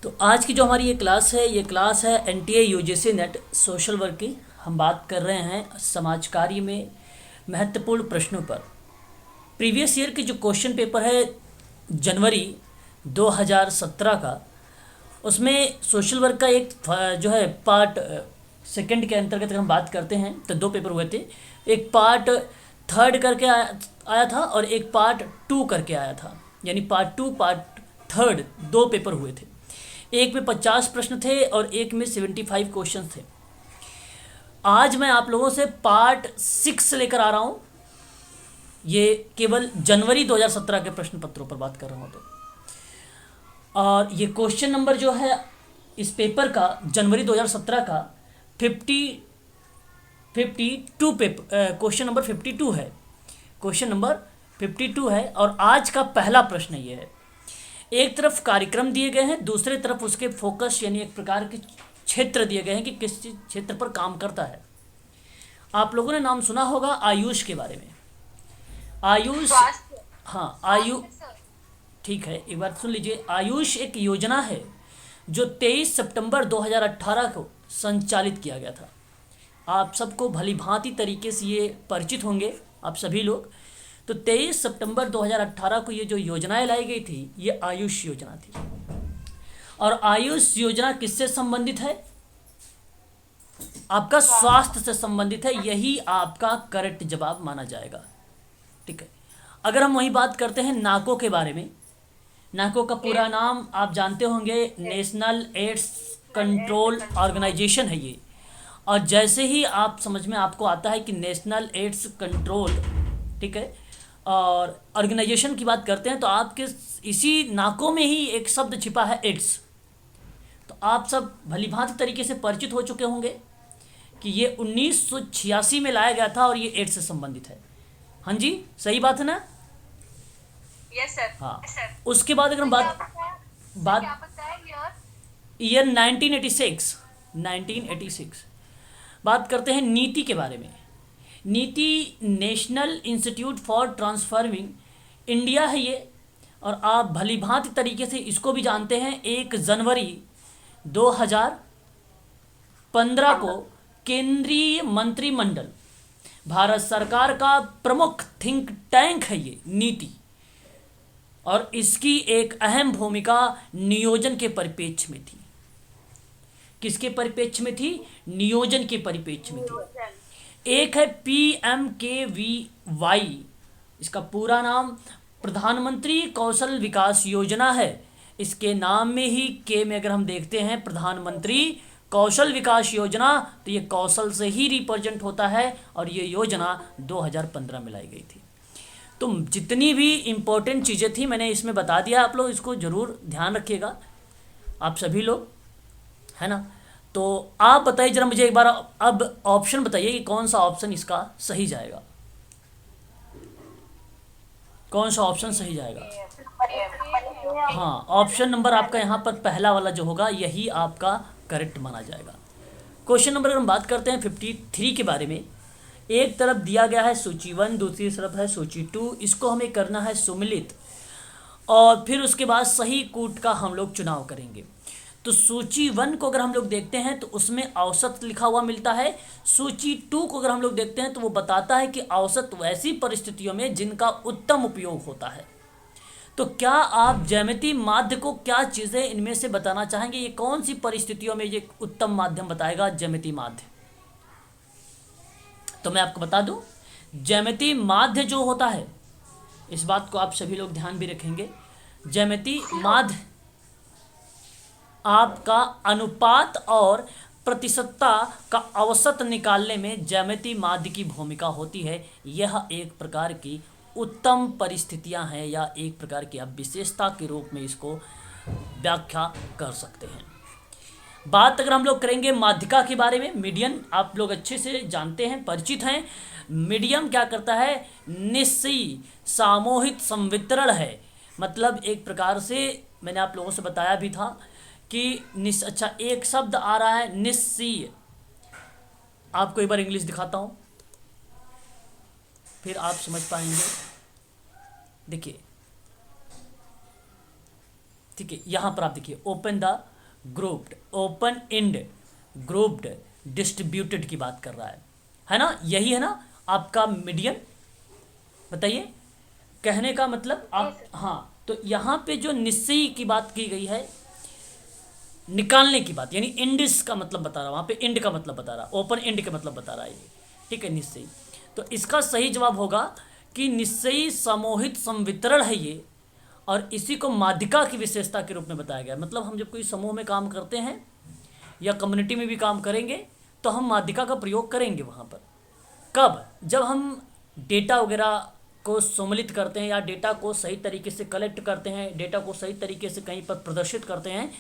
तो आज की जो हमारी ये क्लास है, ये क्लास है NTA UGC net social work की। हम बात कर रहे हैं समाज कार्य में महत्वपूर्ण प्रश्नों पर। प्रीवियस ईयर की जो क्वेश्चन पेपर है जनवरी 2017 का, उसमें सोशल वर्क का एक जो है पार्ट सेकंड के अंतर्गत अगर हम बात करते हैं तो दो पेपर हुए थे। एक पार्ट थर्ड करके आया था और एक पार्ट टू करके आया था, यानी पार्ट टू पार्ट थर्ड दो पेपर हुए थे। एक में 50 प्रश्न थे और एक में 75 क्वेश्चन थे। आज मैं आप लोगों से पार्ट 6 लेकर आ रहा हूँ। ये केवल जनवरी 2017 के प्रश्न पत्रों पर बात कर रहा हूँ। तो और ये क्वेश्चन नंबर जो है इस पेपर का जनवरी 2017 का 52 पेपर, क्वेश्चन नंबर 52 है। क्वेश्चन नंबर 52 है और आज का पहला प्रश्न ये है। एक तरफ कार्यक्रम दिए गए हैं, दूसरे तरफ उसके फोकस यानी एक प्रकार के क्षेत्र दिए गए हैं कि किस क्षेत्र पर काम करता है। आप लोगों ने नाम सुना होगा आयुष के बारे में। आयुष, स्वास्थ्य। हाँ आयु, स्वास्थ्य सर। ठीक है, एक बार सुन लीजिए। आयुष एक योजना है जो 23 सितंबर 2018 को संचालित किया गया था। आप सबको भली भांति तरीके से ये परिचित होंगे आप सभी लोग। तो 23 सितंबर 2018 को ये जो योजनाएं लाई गई थी ये आयुष योजना थी। और आयुष योजना किससे संबंधित है? आपका स्वास्थ्य से संबंधित है। यही आपका करेक्ट जवाब माना जाएगा। ठीक है। अगर हम वही बात करते हैं नाको के बारे में, नाको का पूरा नाम आप जानते होंगे, नेशनल एड्स कंट्रोल ऑर्गेनाइजेशन है ये। और जैसे ही आप समझ में आपको आता है कि नेशनल एड्स कंट्रोल, ठीक है, और ऑर्गेनाइजेशन की बात करते हैं तो आपके इसी नाको में ही एक शब्द छिपा है एड्स। तो आप सब भली भांति तरीके से परिचित हो चुके होंगे कि ये 1986 में लाया गया था और ये एड्स से संबंधित है। हाँ जी, सही बात है ना? Yes sir. हाँ। Yes sir. उसके बाद अगर हम सर क्या बात पता है? सर क्या बात पता है यार? ईयर 1986 बात करते हैं नीति के बारे में। नीति national institute for transforming India है ये। और आप भली भांति तरीके से इसको भी जानते हैं। 1 जनवरी 2015 को केंद्रीय मंत्रिमंडल, भारत सरकार का प्रमुख थिंक टैंक है ये नीति। और इसकी एक अहम भूमिका नियोजन के परिप्रेक्ष्य में थी। किसके परिप्रेक्ष्य में थी? नियोजन के परिप्रेक्ष्य में थी। एक है PMKVY, इसका पूरा नाम प्रधानमंत्री कौशल विकास योजना है। इसके नाम में ही के में अगर हम देखते हैं प्रधानमंत्री कौशल विकास योजना, तो ये कौशल से ही रिप्रेजेंट होता है और ये योजना 2015 में लाई गई थी। तो जितनी भी इम्पोर्टेंट चीज़ें थी मैंने इसमें बता दिया, आप लोग इसको ज़रूर ध्यान रखिएगा आप सभी लोग, है ना। तो आप बताइए जरा मुझे एक बार, अब ऑप्शन बताइए कि कौन सा ऑप्शन इसका सही जाएगा, कौन सा ऑप्शन सही जाएगा। हाँ, ऑप्शन नंबर आपका यहाँ पर पहला वाला जो होगा यही आपका करेक्ट माना जाएगा। क्वेश्चन नंबर अगर हम बात करते हैं 53 के बारे में, एक तरफ दिया गया है सूची 1, दूसरी तरफ है सूची 2। इसको हमें करना है सुमिलित और फिर उसके बाद सही कूट का हम लोग चुनाव करेंगे। तो सूची 1 को अगर हम लोग देखते हैं तो उसमें औसत लिखा हुआ मिलता है। सूची 2 को अगर हम लोग देखते हैं तो वो बताता है कि औसत वैसी परिस्थितियों में जिनका उत्तम उपयोग होता है। तो क्या आप ज्यामिति माध्य को क्या चीज़ें इनमें से बताना चाहेंगे? ये कौन सी परिस्थितियों में ये उत्तम माध्यम बताएगा ज्यामिति माध्य? तो मैं आपको बता दूं, ज्यामिति माध्य जो होता है, इस बात को आप सभी लोग ध्यान भी रखेंगे, ज्यामिति माध्य आपका अनुपात और प्रतिशतता का औसत निकालने में ज्यामिति माध्य की भूमिका होती है। यह एक प्रकार की उत्तम परिस्थितियां हैं या एक प्रकार की आप विशेषता के रूप में इसको व्याख्या कर सकते हैं। बात अगर हम लोग करेंगे माध्यिका के बारे में, मीडियन आप लोग अच्छे से जानते हैं, परिचित हैं। मीडियम क्या करता है? निश्चयी सामूहिक संवितरण है। मतलब एक प्रकार से मैंने आप लोगों से बताया भी था कि अच्छा एक शब्द आ रहा है निश्चयी, आपको एक बार इंग्लिश दिखाता हूँ फिर आप समझ पाएंगे। देखिए, ठीक है, यहाँ पर आप देखिए, open the grouped, open and, grouped, distributed की बात कर रहा है ना? यही है ना आपका मीडियन? बताइए, कहने का मतलब आप, हाँ। तो यहाँ पे जो निश्चयी की बात की गई है, निकालने की बात, यानी इंडिस का मतलब बता रहा, वहाँ पे इंड का मतलब बता रहा, ओपन एंड का मतलब बता रहा है ये, ठीक है, निश्चयी। तो इसका सही जवाब होगा कि निश्चयी समूहित संवितरण है ये, और इसी को माध्यिका की विशेषता के रूप में बताया गया। मतलब हम जब कोई समूह में काम करते हैं या कम्युनिटी में भी काम करेंगे तो हम माध्यिका का प्रयोग करेंगे वहाँ पर। कब? जब हम डेटा वगैरह को सम्मिलित करते हैं या डेटा को सही तरीके से कलेक्ट करते हैं, डेटा को सही तरीके से कहीं पर प्रदर्शित करते हैं,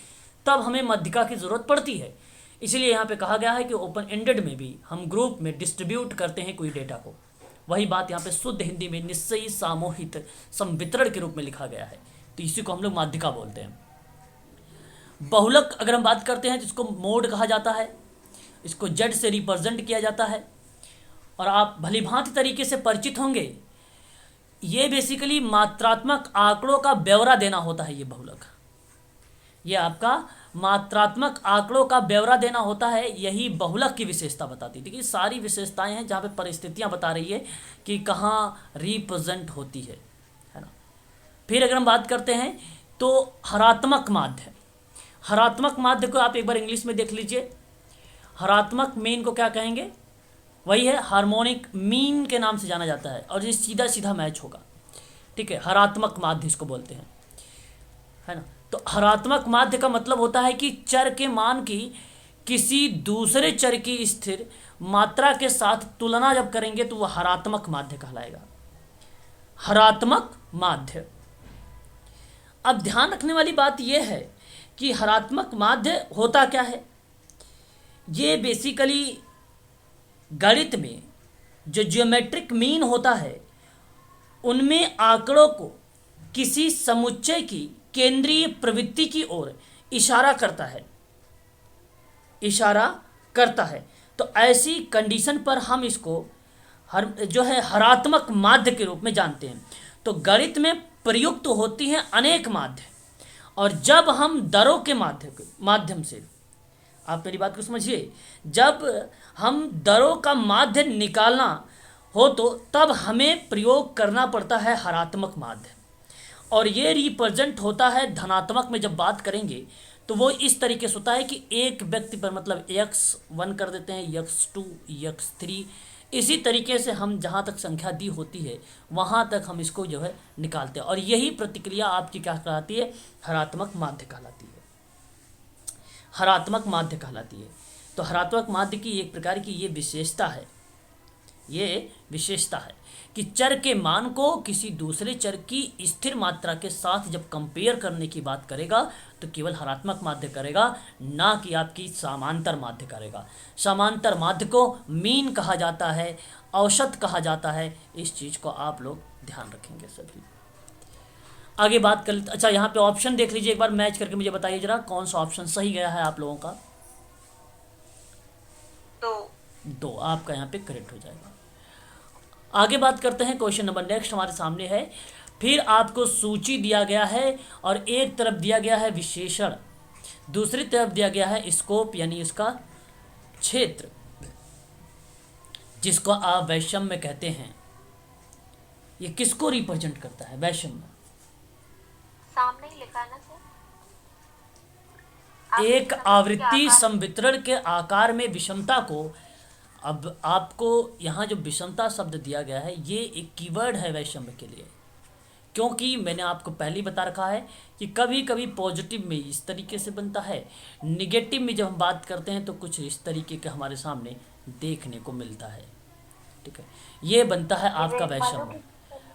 तब हमें माध्यिका की ज़रूरत पड़ती है। इसीलिए यहाँ पे कहा गया है कि ओपन एंडेड में भी हम ग्रुप में डिस्ट्रीब्यूट करते हैं कोई डेटा को। वही बात यहाँ पे शुद्ध हिंदी में निश्चयी सामूहिक संवितरण के रूप में लिखा गया है, तो इसी को हम लोग माध्यिका बोलते हैं। बहुलक अगर हम बात करते हैं तो इसको मोड कहा जाता है, इसको जेड से रिप्रेजेंट किया जाता है, और आप भलीभांति तरीके से परिचित होंगे। ये बेसिकली मात्रात्मक आंकड़ों का ब्यौरा देना होता है। ये बहुलक, ये आपका मात्रात्मक आंकड़ों का ब्यौरा देना होता है, यही बहुलक की विशेषता बताती है। देखिए सारी विशेषताएं हैं जहाँ पे परिस्थितियाँ बता रही है कि कहाँ रिप्रेजेंट होती है ना। फिर अगर हम बात करते हैं तो हरात्मक माध्य, हरात्मक माध्य को आप एक बार इंग्लिश में देख लीजिए। हरात्मक मीन को क्या कहेंगे? वही है हार्मोनिक मीन के नाम से जाना जाता है, और ये सीधा सीधा मैच होगा, ठीक है। हरात्मक माध्य इसको बोलते हैं, है ना। तो हरात्मक माध्य का मतलब होता है कि चर के मान की किसी दूसरे चर की स्थिर मात्रा के साथ तुलना जब करेंगे तो वह हरात्मक माध्य कहलाएगा। हरात्मक माध्य। अब ध्यान रखने वाली बात यह है कि हरात्मक माध्य होता क्या है। ये बेसिकली गणित में जो ज्योमेट्रिक मीन होता है उनमें आंकड़ों को किसी समुच्चय की केंद्रीय प्रवृत्ति की ओर इशारा करता है, इशारा करता है। तो ऐसी कंडीशन पर हम इसको जो है हरात्मक माध्य के रूप में जानते हैं। तो गणित में प्रयुक्त होती हैं अनेक माध्य, और जब हम दरों के माध्यम से, आप मेरी बात को समझिए, जब हम दरों का माध्य निकालना हो तो तब हमें प्रयोग करना पड़ता है हरात्मक माध्य, और ये रिप्रेजेंट होता है धनात्मक में। जब बात करेंगे तो वो इस तरीके से होता है कि एक व्यक्ति पर मतलब x1 कर देते हैं, x2, x3, इसी तरीके से हम जहाँ तक संख्या दी होती है वहाँ तक हम इसको जो है निकालते हैं, और यही प्रतिक्रिया आपकी क्या कहलाती है? हरात्मक माध्य कहलाती है, हरात्मक माध्य कहलाती है। तो हरात्मक माध्य की एक प्रकार की ये विशेषता है, ये विशेषता है कि चर के मान को किसी दूसरे चर की स्थिर मात्रा के साथ जब कंपेयर करने की बात करेगा तो केवल हरात्मक माध्य करेगा, ना कि आपकी समांतर माध्य करेगा। समांतर माध्य को मीन कहा जाता है, औसत कहा जाता है। इस चीज़ को आप लोग ध्यान रखेंगे सभी। आगे बात कर, अच्छा यहाँ पे ऑप्शन देख लीजिए एक बार, मैच करके मुझे बताइए जरा कौन सा ऑप्शन सही गया है आप लोगों का। दो आपका यहाँ पे करेक्ट हो जाएगा। आगे बात करते हैं, क्वेश्चन नंबर नेक्स्ट हमारे सामने है। फिर आपको सूची दिया गया है और एक तरफ दिया गया है विशेषण, दूसरी तरफ दिया गया है स्कोप यानी इसका क्षेत्र, जिसको आप वैषम्य कहते हैं। ये किसको रिप्रेजेंट करता है? वैषम्य। सामने ही लिखा है ना सर। एक आवृत्ति संवितरण के आकार में विषमता को, अब आपको यहाँ जो विषमता शब्द दिया गया है ये एक कीवर्ड है वैषम्य के लिए, क्योंकि मैंने आपको पहले ही बता रखा है कि कभी कभी पॉजिटिव में इस तरीके से बनता है, निगेटिव में जब हम बात करते हैं तो कुछ इस तरीके के हमारे सामने देखने को मिलता है, ठीक है। ये बनता है आपका वैषम्य,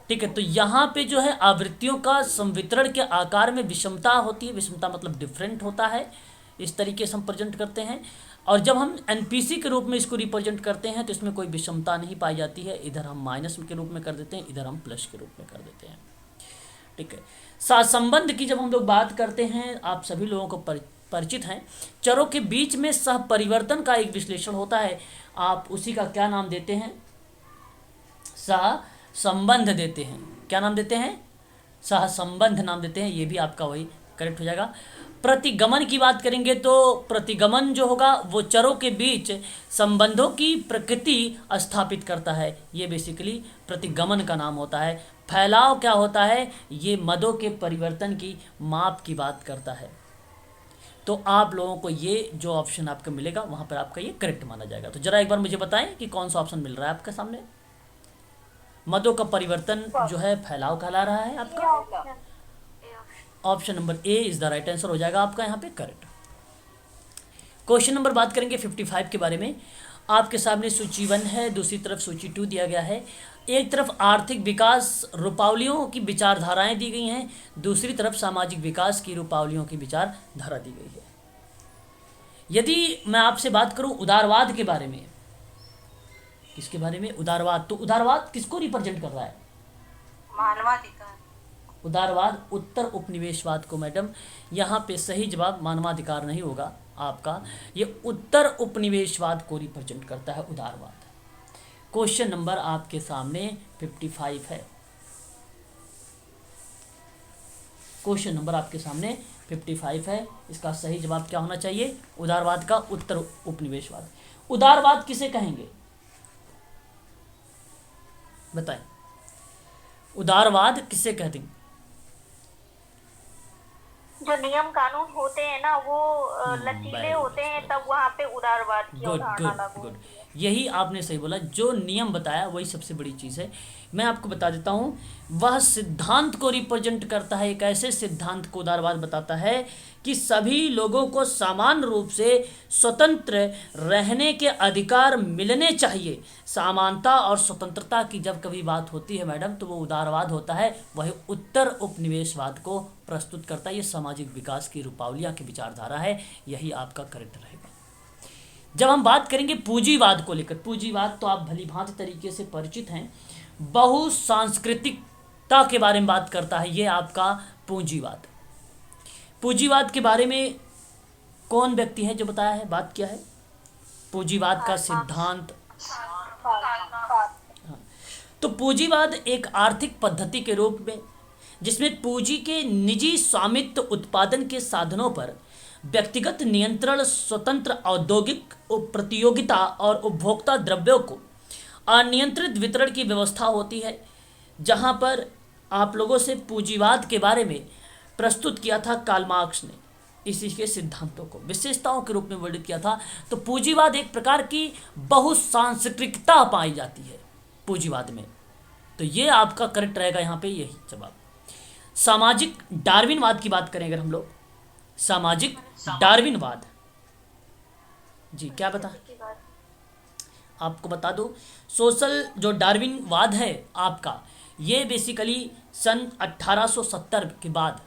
ठीक है। तो यहाँ पे जो है आवृत्तियों का संवितरण के आकार में विषमता होती है, विषमता मतलब डिफरेंट होता है, इस तरीके से हम प्रेजेंट करते हैं। और जब हम एनपीसी के रूप में इसको रिप्रेजेंट करते हैं तो इसमें कोई विषमता नहीं पाई जाती है, इधर हम माइनस के रूप में कर देते हैं, इधर हम प्लस के रूप में कर देते हैं, ठीक है। सहसंबंध की जब हम लोग बात करते हैं, आप सभी लोगों को परिचित हैं, चरों के बीच में सहपरिवर्तन का एक विश्लेषण होता है, आप उसी का क्या नाम देते हैं? सहसंबंध देते हैं। क्या नाम देते हैं? सहसंबंध नाम देते हैं। ये भी आपका वही करेक्ट हो जाएगा। प्रतिगमन की बात करेंगे तो प्रतिगमन जो होगा वो चरों के बीच संबंधों की प्रकृति स्थापित करता है, ये बेसिकली प्रतिगमन का नाम होता है। फैलाव क्या होता है, ये मदों के परिवर्तन की माप की बात करता है। तो आप लोगों को ये जो ऑप्शन आपका मिलेगा वहाँ पर आपका ये करेक्ट माना जाएगा। तो जरा एक बार मुझे बताएं कि कौन सा ऑप्शन मिल रहा है आपके सामने। मदों का परिवर्तन जो है फैलाव कहला रहा है आपका। A option. Option number A is the right answer हो जाएगा आपका यहाँ पे करेक्ट। क्वेश्चन नंबर बात करेंगे 55 के बारे में। आपके सामने सूची 1 है, दूसरी तरफ सूची 2 दिया गया है। एक तरफ आर्थिक विकास रूपावलियों की विचारधाराएं दी गई हैं, दूसरी तरफ सामाजिक विकास की रूपावलियों की विचारधारा दी गई है। यदि मैं आपसे बात करूं उदारवाद के बारे में, किसके बारे में, उदारवाद, तो उदारवाद किसको रिप्रेजेंट कर रहा है? मानवाधिकार। उदारवाद उत्तर उपनिवेशवाद को। मैडम यहाँ पे सही जवाब मानवाधिकार नहीं होगा आपका, ये उत्तर उपनिवेशवाद को रिप्रेजेंट करता है उदारवाद। क्वेश्चन नंबर आपके सामने 55 है। क्वेश्चन नंबर आपके सामने 55 है। इसका सही जवाब क्या होना चाहिए? उदारवाद का उत्तर उपनिवेशवाद। उदारवाद किसे कहेंगे बताएं, उदारवाद किसे कहते हैं? जो नियम कानून होते हैं ना वो लचीले होते हैं, तब वहाँ पे उदारवाद की गुड अवधारणा गुड लागू गुड, होती है। यही आपने सही बोला। जो नियम बताया वही सबसे बड़ी चीज़ है। मैं आपको बता देता हूँ, वह सिद्धांत को रिप्रेजेंट करता है, एक ऐसे सिद्धांत को उदारवाद बताता है कि सभी लोगों को समान रूप से स्वतंत्र रहने के अधिकार मिलने चाहिए। समानता और स्वतंत्रता की जब कभी बात होती है मैडम, तो वो उदारवाद होता है, वही उत्तर उपनिवेशवाद को प्रस्तुत करता है। ये सामाजिक विकास की रूपावलियाँ की विचारधारा है, यही आपका करेक्ट रहेगा। जब हम बात करेंगे पूंजीवाद को लेकर, पूंजीवाद तो आप भली भांति तरीके से परिचित हैं, बहुसांस्कृतिकता के बारे में बात करता है ये आपका पूंजीवाद। पूंजीवाद के बारे में कौन व्यक्ति है जो बताया है, बात किया है पूंजीवाद का सिद्धांत? तो पूंजीवाद एक आर्थिक पद्धति के रूप में जिसमें पूंजी के निजी स्वामित्व उत्पादन के साधनों पर व्यक्तिगत नियंत्रण, स्वतंत्र औद्योगिक प्रतियोगिता और उपभोक्ता द्रव्यों को अनियंत्रित वितरण की व्यवस्था होती है। जहां पर आप लोगों से पूंजीवाद के बारे में प्रस्तुत किया था कार्ल मार्क्स ने, इसी के सिद्धांतों को विशेषताओं के रूप में वर्णित किया था। तो पूंजीवाद एक प्रकार की बहुसांस्कृतिकता पाई जाती है पूंजीवाद में। तो ये आपका करेक्ट रहेगा यहाँ पे, यही जवाब। सामाजिक डार्विनवाद की बात करें अगर हम लोग, सामाजिक डार्विनवाद, जी क्या बता आपको बता दो, सोशल जो डार्विनवाद है आपका, ये बेसिकली सन 1870 के बाद,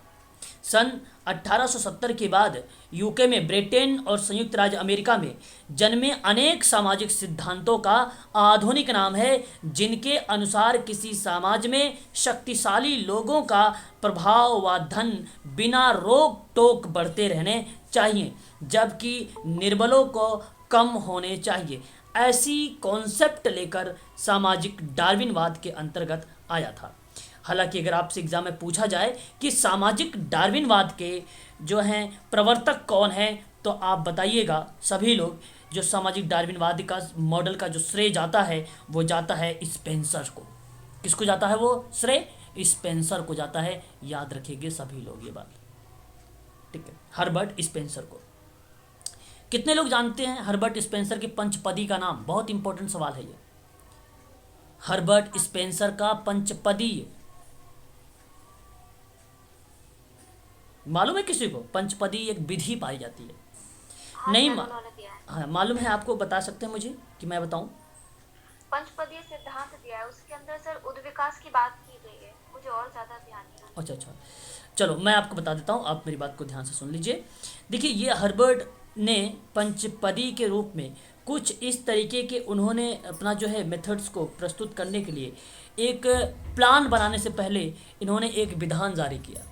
सन 1870 के बाद यूके में, ब्रिटेन और संयुक्त राज्य अमेरिका में जन्मे अनेक सामाजिक सिद्धांतों का आधुनिक नाम है, जिनके अनुसार किसी समाज में शक्तिशाली लोगों का प्रभाव व धन बिना रोक टोक बढ़ते रहने चाहिए, जबकि निर्बलों को कम होने चाहिए। ऐसी कॉन्सेप्ट लेकर सामाजिक डार्विनवाद के अंतर्गत आया था। हालांकि अगर आपसे एग्जाम में पूछा जाए कि सामाजिक डार्विनवाद के जो हैं प्रवर्तक कौन हैं, तो आप बताइएगा सभी लोग, जो सामाजिक डार्विनवाद का मॉडल का जो श्रेय जाता है वो जाता है स्पेंसर को। किसको जाता है वो श्रेय? स्पेंसर को जाता है, याद रखिएगा सभी लोग ये बात, ठीक है, हर्बर्ट स्पेंसर को। कितने लोग जानते हैं हर्बर्ट स्पेंसर की पंचपदी का नाम? बहुत इंपॉर्टेंट सवाल है ये, हर्बर्ट स्पेंसर का पंचपदी मालूम है किसी को? पंचपदी एक विधि पाई जाती है, हाँ नहीं सर, उन्होंने दिया है। हाँ मालूम है आपको? बता सकते हैं मुझे कि मैं बताऊं? पंचपदीय सिद्धांत दिया है, उसके अंदर सर उद्विकास की बात की गई है, मुझे और ज्यादा ध्यान नहीं आ अच्छा अच्छा, चलो मैं आपको बता देता हूँ, आप मेरी बात को ध्यान से सुन लीजिए। देखिए ये हर्बर्ट ने पंचपदी के रूप में कुछ इस तरीके के उन्होंने अपना जो है मेथड्स को प्रस्तुत करने के लिए एक प्लान बनाने से पहले इन्होंने एक विधान जारी किया।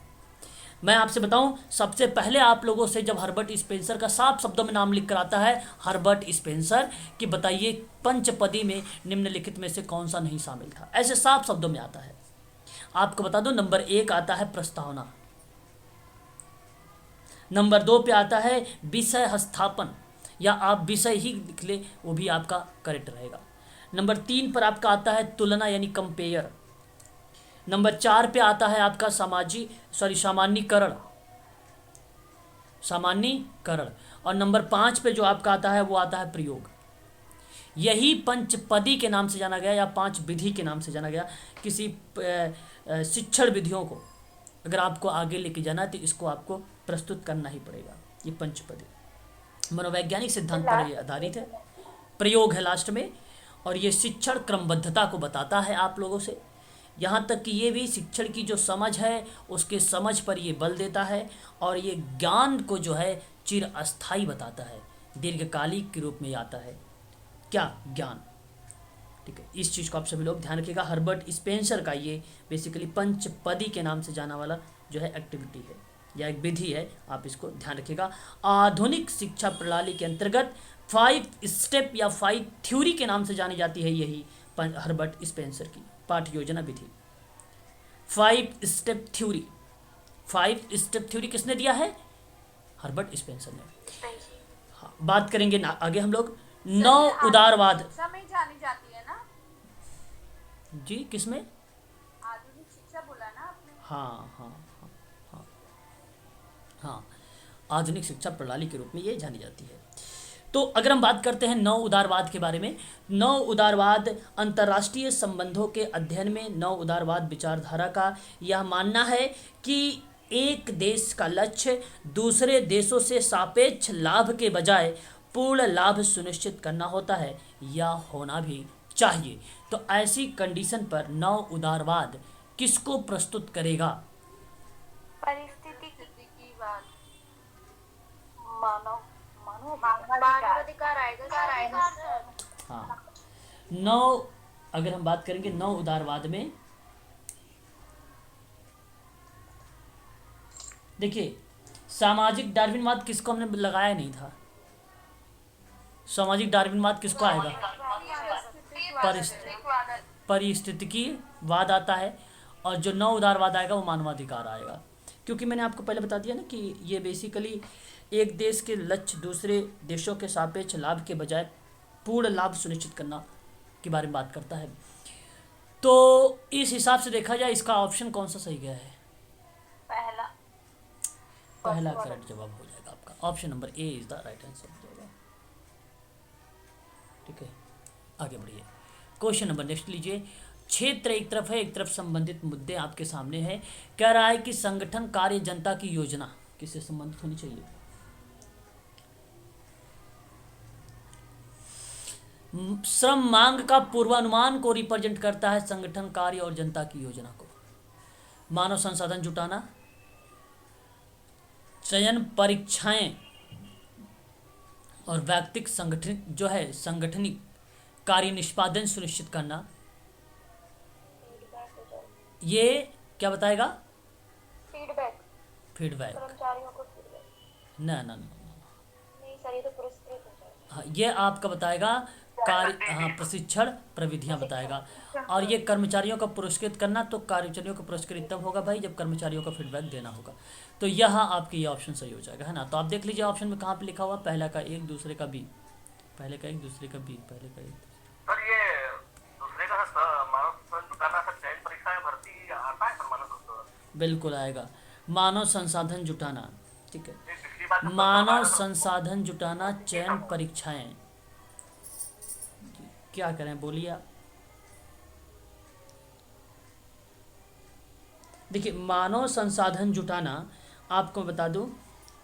मैं आपसे बताऊं, सबसे पहले आप लोगों से जब हर्बर्ट स्पेंसर का साफ शब्दों में नाम लिख कर आता है हर्बर्ट स्पेंसर कि बताइए पंचपदी में निम्नलिखित में से कौन सा नहीं शामिल था, ऐसे साफ शब्दों में आता है। आपको बता दो, नंबर 1 आता है प्रस्तावना, नंबर 2 पे आता है विषय स्थापन, या आप विषय ही लिख ले वो भी आपका करेक्ट रहेगा। नंबर 3 पर आपका आता है तुलना यानी कंपेयर। नंबर 4 पे आता है आपका सामान्यीकरण, सामान्यीकरण। और नंबर 5 पे जो आपका आता है वो आता है प्रयोग। यही पंचपदी के नाम से जाना गया या 5 विधि के नाम से जाना गया। किसी शिक्षण विधियों को अगर आपको आगे लेके जाना है तो इसको आपको प्रस्तुत करना ही पड़ेगा। ये पंचपदी मनोवैज्ञानिक सिद्धांत पर ये आधारित है। प्रयोग है लास्ट में, और ये शिक्षण क्रमबद्धता को बताता है आप लोगों से। यहाँ तक कि ये भी शिक्षण की जो समझ है उसके समझ पर ये बल देता है, और ये ज्ञान को जो है चिर अस्थायी बताता है, दीर्घकालिक के रूप में आता है। क्या? ज्ञान। ठीक है, इस चीज़ को आप सभी लोग ध्यान रखिएगा। हर्बर्ट स्पेंसर का ये बेसिकली पंचपदी के नाम से जाना वाला जो है एक्टिविटी है या एक विधि है, आप इसको ध्यान रखिएगा। आधुनिक शिक्षा प्रणाली के अंतर्गत 5 स्टेप या 5 थ्योरी के नाम से जानी जाती है यही हर्बर्ट स्पेंसर की पाठ योजना विधि। 5 स्टेप थ्योरी, 5 स्टेप थ्योरी किसने दिया है? हर्बर्ट स्पेंसर ने। हाँ, बात करेंगे ना आगे हम लोग। 9 उदारवाद में जानी जाती है ना जी, किसमें? आधुनिक शिक्षा बोला ना आपने। हाँ हाँ हाँ हाँ हाँ, आधुनिक शिक्षा प्रणाली के रूप में ये जानी जाती है। तो अगर हम बात करते हैं 9 उदारवाद के बारे में, 9 उदारवाद अंतर्राष्ट्रीय संबंधों के अध्ययन में 9 उदारवाद विचारधारा का यह मानना है कि एक देश का लक्ष्य दूसरे देशों से सापेक्ष लाभ के बजाय पूर्ण लाभ सुनिश्चित करना होता है या होना भी चाहिए। तो ऐसी कंडीशन पर 9 उदारवाद किसको प्रस्तुत करेगा? परिस्थिति की बात मानव मानवाधिकार आएगा सर। हाँ, 9 अगर हम बात करेंगे 9 उदारवाद में, देखिए सामाजिक डार्विनवाद किसको हमने लगाया नहीं था। सामाजिक डार्विनवाद किसको आएगा? परिस्थितिकी वाद आता है, और जो 9 उदारवाद आएगा वो मानवाधिकार आएगा। क्योंकि मैंने आपको पहले बता दिया ना कि ये बेसिकली एक देश के लक्ष्य दूसरे देशों के सापेक्ष लाभ के बजाय पूर्ण लाभ सुनिश्चित करना के बारे में बात करता है। तो इस हिसाब से देखा जाए इसका ऑप्शन कौन सा सही गया है? पहला करेक्ट जवाब हो जाएगा आपका। Option number A is the right answer हो जाएगा। ठीक है, आगे बढ़िए। क्वेश्चन नंबर नेक्स्ट लीजिए। क्षेत्र एक तरफ है, एक तरफ संबंधित मुद्दे आपके सामने है। कह रहा है कि संगठन कार्य जनता की योजना किससे संबंधित होनी चाहिए? श्रम मांग का पूर्वानुमान को रिप्रेजेंट करता है संगठन कार्य और जनता की योजना को। मानव संसाधन जुटाना, चयन परीक्षाएं और व्यक्तिगत संगठन जो है संगठनिक कार्य निष्पादन सुनिश्चित करना, ये क्या बताएगा? फीडबैक। कर्मचारियों को फीडबैक ना ना ना, नहीं सर, ये तो पुरस्कृत हो जाएगा। हाँ, ये आपका बताएगा कार्य, हाँ प्रशिक्षण प्रविधियां बताएगा। और ये कर्मचारियों का पुरस्कृत करना, तो कर्मचारियों का पुरस्कृत तब होगा भाई जब कर्मचारियों का फीडबैक देना होगा। तो यह आपकी ये ऑप्शन सही हो जाएगा, है ना। तो आप देख लीजिए ऑप्शन में कहाँ पे लिखा हुआ, पहला का 1 दूसरे का बी, पहले का 1 दूसरे का बी, पहले का 1। सर ये दूसरे का मानव संसाधन जुटाना सर चयन परीक्षा में भर्ती आता है सर मानव संसाधन? बिल्कुल आएगा, मानव संसाधन जुटाना। ठीक है, पिछली बार तो मानव संसाधन जुटाना, चयन परीक्षाएं, क्या करें बोलिए आप। देखिए मानव संसाधन जुटाना, आपको बता दूं,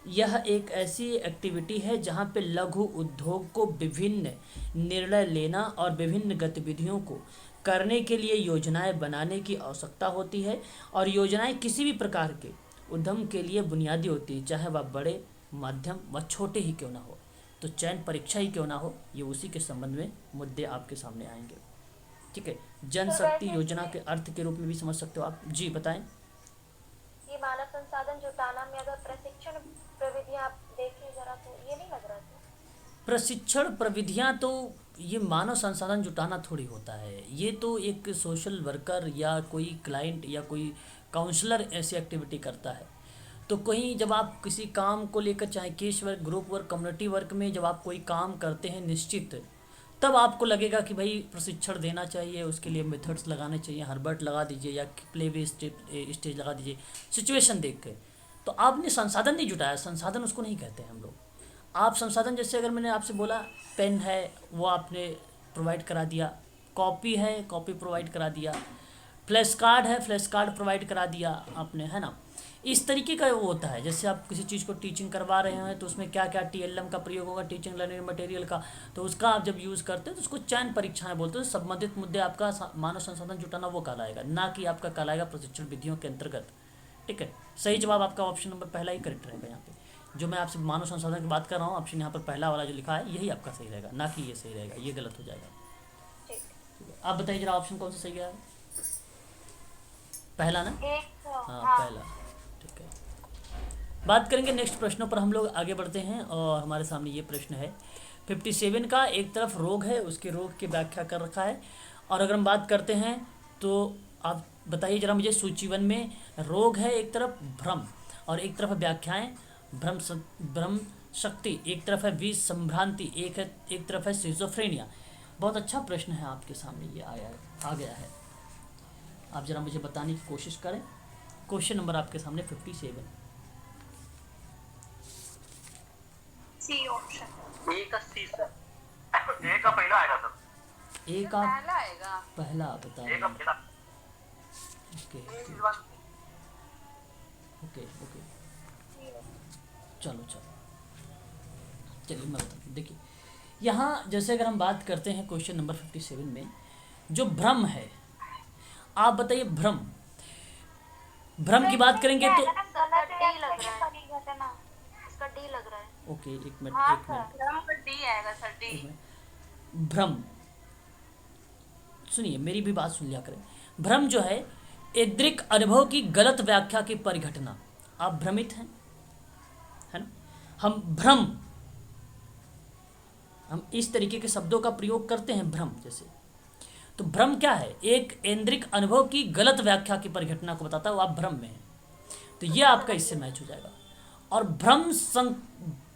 यह एक ऐसी एक्टिविटी है जहां पे लघु उद्योग को विभिन्न निर्णय लेना और विभिन्न गतिविधियों को करने के लिए योजनाएं बनाने की आवश्यकता होती है। और योजनाएं किसी भी प्रकार के उद्यम के लिए बुनियादी होती है, चाहे वह बड़े, मध्यम व छोटे ही क्यों ना हो। तो चयन परीक्षा ही क्यों ना हो, ये उसी के संबंध में मुद्दे आपके सामने आएंगे। ठीक है, जनशक्ति योजना के अर्थ के रूप में भी समझ सकते हो आप। जी बताएं। ये मानव संसाधन जुटाना में अगर प्रशिक्षण प्रविधियां आप देखें जरा, तो ये नहीं लग रहा था? प्रशिक्षण प्रविधियां तो ये मानव संसाधन जुटाना थोड़ी होता है, ये तो एक सोशल वर्कर या कोई क्लाइंट या कोई काउंसलर ऐसी एक्टिविटी करता है। तो कहीं जब आप किसी काम को लेकर, चाहे case work, group work, community work में जब आप कोई काम करते हैं निश्चित, तब आपको लगेगा कि भाई प्रशिक्षण देना चाहिए, उसके लिए मेथड्स लगाने चाहिए, हर्बर्ट लगा दीजिए या प्ले वे स्टेज लगा दीजिए सिचुएशन देख के। तो आपने संसाधन नहीं जुटाया, संसाधन उसको नहीं कहते हैं हम लोग। आप संसाधन, जैसे अगर मैंने आपसे बोला पेन है वो आपने प्रोवाइड करा दिया, कॉपी है कॉपी प्रोवाइड करा दिया, फ्लैश कार्ड है फ्लैश कार्ड प्रोवाइड करा दिया आपने, है ना। इस तरीके का वो होता है। जैसे आप किसी चीज़ को टीचिंग करवा रहे हैं तो उसमें क्या क्या TLM का प्रयोग होगा, टीचिंग लर्निंग मटेरियल का, तो उसका आप जब यूज़ करते हैं तो उसको चयन परीक्षाएं बोलते हैं। संबंधित मुद्दे आपका मानव संसाधन जुटाना वो कहलाएगा, ना कि आपका कहलाएगा प्रशिक्षण विधियों के अंतर्गत। ठीक है, सही जवाब आपका ऑप्शन नंबर पहला ही करेक्ट रहेगा। यहाँ पे जो मैं आपसे मानव संसाधन की बात कर रहा हूँ, ऑप्शन यहाँ पर पहला वाला जो लिखा है यही आपका सही रहेगा, ना कि ये सही रहेगा, ये गलत हो जाएगा। ठीक। आप बताइए जरा ऑप्शन कौन सा सही है? पहला ना? एक हाँ हाँ पहला। ठीक है, बात करेंगे नेक्स्ट प्रश्नों पर, हम लोग आगे बढ़ते हैं। और हमारे सामने ये प्रश्न है 57 का। एक तरफ रोग है, उसके रोग की व्याख्या कर रखा है। और अगर हम बात करते हैं तो आप बताइए जरा मुझे, सूची 1 में रोग है एक तरफ भ्रम और एक तरफ है व्याख्याएं, भ्रम शक्ति, एक तरफ है विष संभ्रांति, एक तरफ है सिजोफ्रेनिया। बहुत अच्छा प्रश्न है आपके सामने ये आ गया है। आप जरा मुझे बताने की कोशिश करें। क्वेश्चन नंबर आपके सामने 57। C option. ए का सी सर, ए का पहला आएगा सर, एक आप पहला आएगा। पहला बता ए रहे का हैं। पहला। ओके ओके ओके, चलो चलिए मैं बताता हूँ। देखिए यहाँ जैसे अगर हम बात करते हैं क्वेश्चन नंबर 57 में, जो भ्रम है, आप बताइए भ्रम की बात करेंगे तो डी लग रहा है, इसका डी लग रहा है। ओके एक मिनट हाँ एक मिनट भ्रम का डी आएगा सर, डी। एक मिनट। भ्रम, सुनिए मेरी भी बात सुन लिया करें। भ्रम जो है ऐद्रिक अनुभव की गलत व्याख्या की परिघटना। आप भ्रमित हैं, है ना। हम इस तरीके के शब्दों का प्रयोग करते हैं भ्रम जैसे। तो भ्रम क्या है? एक ऐन्द्रिक अनुभव की गलत व्याख्या की परिघटना को बताता है, वो आप भ्रम में हैं, तो ये आपका इससे मैच हो जाएगा। और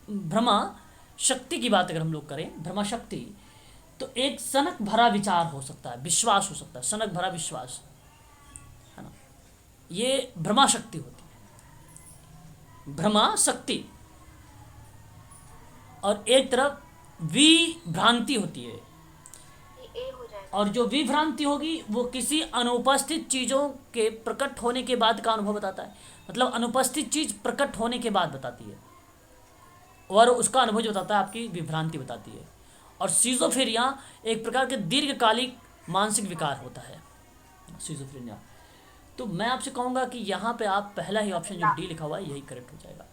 भ्रमा शक्ति की बात अगर हम लोग करें, भ्रमा शक्ति, तो एक सनक भरा विचार हो सकता है, विश्वास हो सकता है, सनक भरा विश्वास, है ना, ये भ्रमा शक्ति होती है, भ्रमा शक्ति। और एक तरफ विभ्रांति होती है, ये ए हो जाएगा। और जो विभ्रांति होगी वो किसी अनुपस्थित चीज़ों के प्रकट होने के बाद का अनुभव बताता है। मतलब अनुपस्थित चीज़ प्रकट होने के बाद बताती है, और उसका अनुभव जो बताता है आपकी विभ्रांति बताती है। और सिजोफ्रेनिया एक प्रकार के दीर्घकालिक मानसिक विकार होता है, सिजोफ्रेनिया। तो मैं आपसे कहूँगा कि यहाँ पे आप पहला ही ऑप्शन जो डी लिखा हुआ है यही करेक्ट हो जाएगा।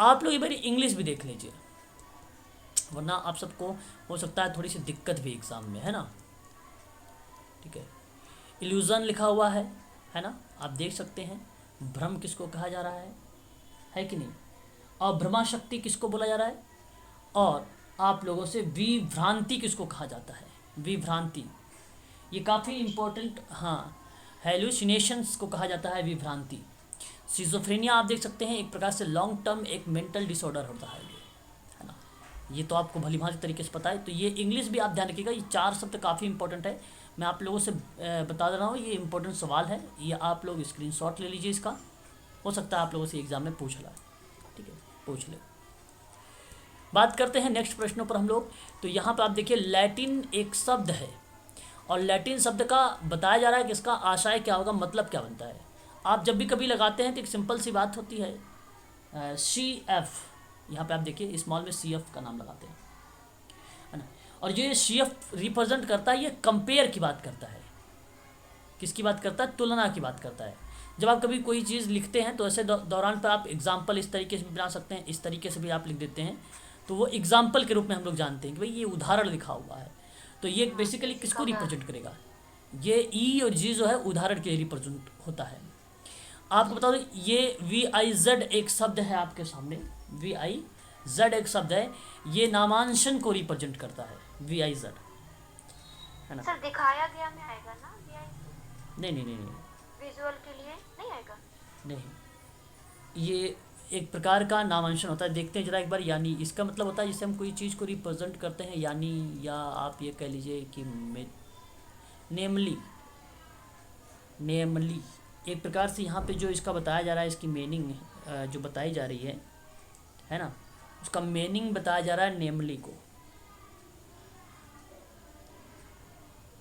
आप लोग एक बार इंग्लिश भी देख लीजिए, वरना आप सबको हो सकता है थोड़ी सी दिक्कत भी एग्ज़ाम में, है ना। ठीक है, इल्यूजन लिखा हुआ है ना, आप देख सकते हैं। भ्रम किसको कहा जा रहा है कि नहीं, और भ्रमा शक्ति किसको बोला जा रहा है, और आप लोगों से विभ्रांति किसको कहा जाता है, विभ्रांति। ये काफ़ी इम्पोर्टेंट, हाँ, हेलुसिनेशंस को कहा जाता है विभ्रांति। सिजोफ्रेनिया आप देख सकते हैं एक प्रकार से लॉन्ग टर्म एक मेंटल डिसऑर्डर होता है ये, है ना। ये तो आपको भलीभांति तरीके से पता है। तो ये इंग्लिश भी आप ध्यान रखिएगा, ये 4 शब्द काफ़ी इंपॉर्टेंट है। मैं आप लोगों से बता दे रहा हूँ, ये इंपॉर्टेंट सवाल है, ये आप लोग स्क्रीनशॉट ले लीजिए इसका, हो सकता है आप लोगों से एग्जाम में पूछ ला, ठीक है, पूछ ले। बात करते हैं नेक्स्ट प्रश्नों पर हम लोग। तो यहाँ पर आप देखिए लैटिन एक शब्द है, और लैटिन शब्द का बताया जा रहा है कि इसका आशय क्या होगा, मतलब क्या बनता है। आप जब भी कभी लगाते हैं तो एक सिंपल सी बात होती है, CF, यहाँ पे आप देखिए स्मॉल में CF का नाम लगाते हैं, है ना। और जो ये CF रिप्रेजेंट करता है, ये कंपेयर की बात करता है। किसकी बात करता है? तुलना की बात करता है। जब आप कभी कोई चीज़ लिखते हैं तो ऐसे दौरान पर आप एग्जाम्पल इस तरीके से भी बना सकते हैं, इस तरीके से भी आप लिख देते हैं, तो वो एग्जाम्पल के रूप में हम लोग जानते हैं कि भाई ये उदाहरण लिखा हुआ है। तो ये बेसिकली किसको रिप्रेजेंट करेगा? ये E और G जो है उदाहरण के रिप्रेजेंट होता है। आपको बता दो, ये VIZ एक शब्द है आपके सामने, VIZ एक शब्द है, ये नामांशन को रिप्रेजेंट करता है, VIZ, है ना। सर दिखाया गया में आएगा ना, नहीं, विजुअल के लिए नहीं आएगा। नहीं, ये एक प्रकार का नामांशन होता है। देखते हैं जरा एक बार। यानी इसका मतलब होता है जैसे हम कोई चीज़ को रिप्रेजेंट करते हैं, यानी, या आप ये कह लीजिए कि नेमली, नेमली एक प्रकार से यहाँ पे जो इसका बताया जा रहा है, इसकी मीनिंग जो बताई जा रही है ना, उसका मीनिंग बताया जा रहा है नेमली को।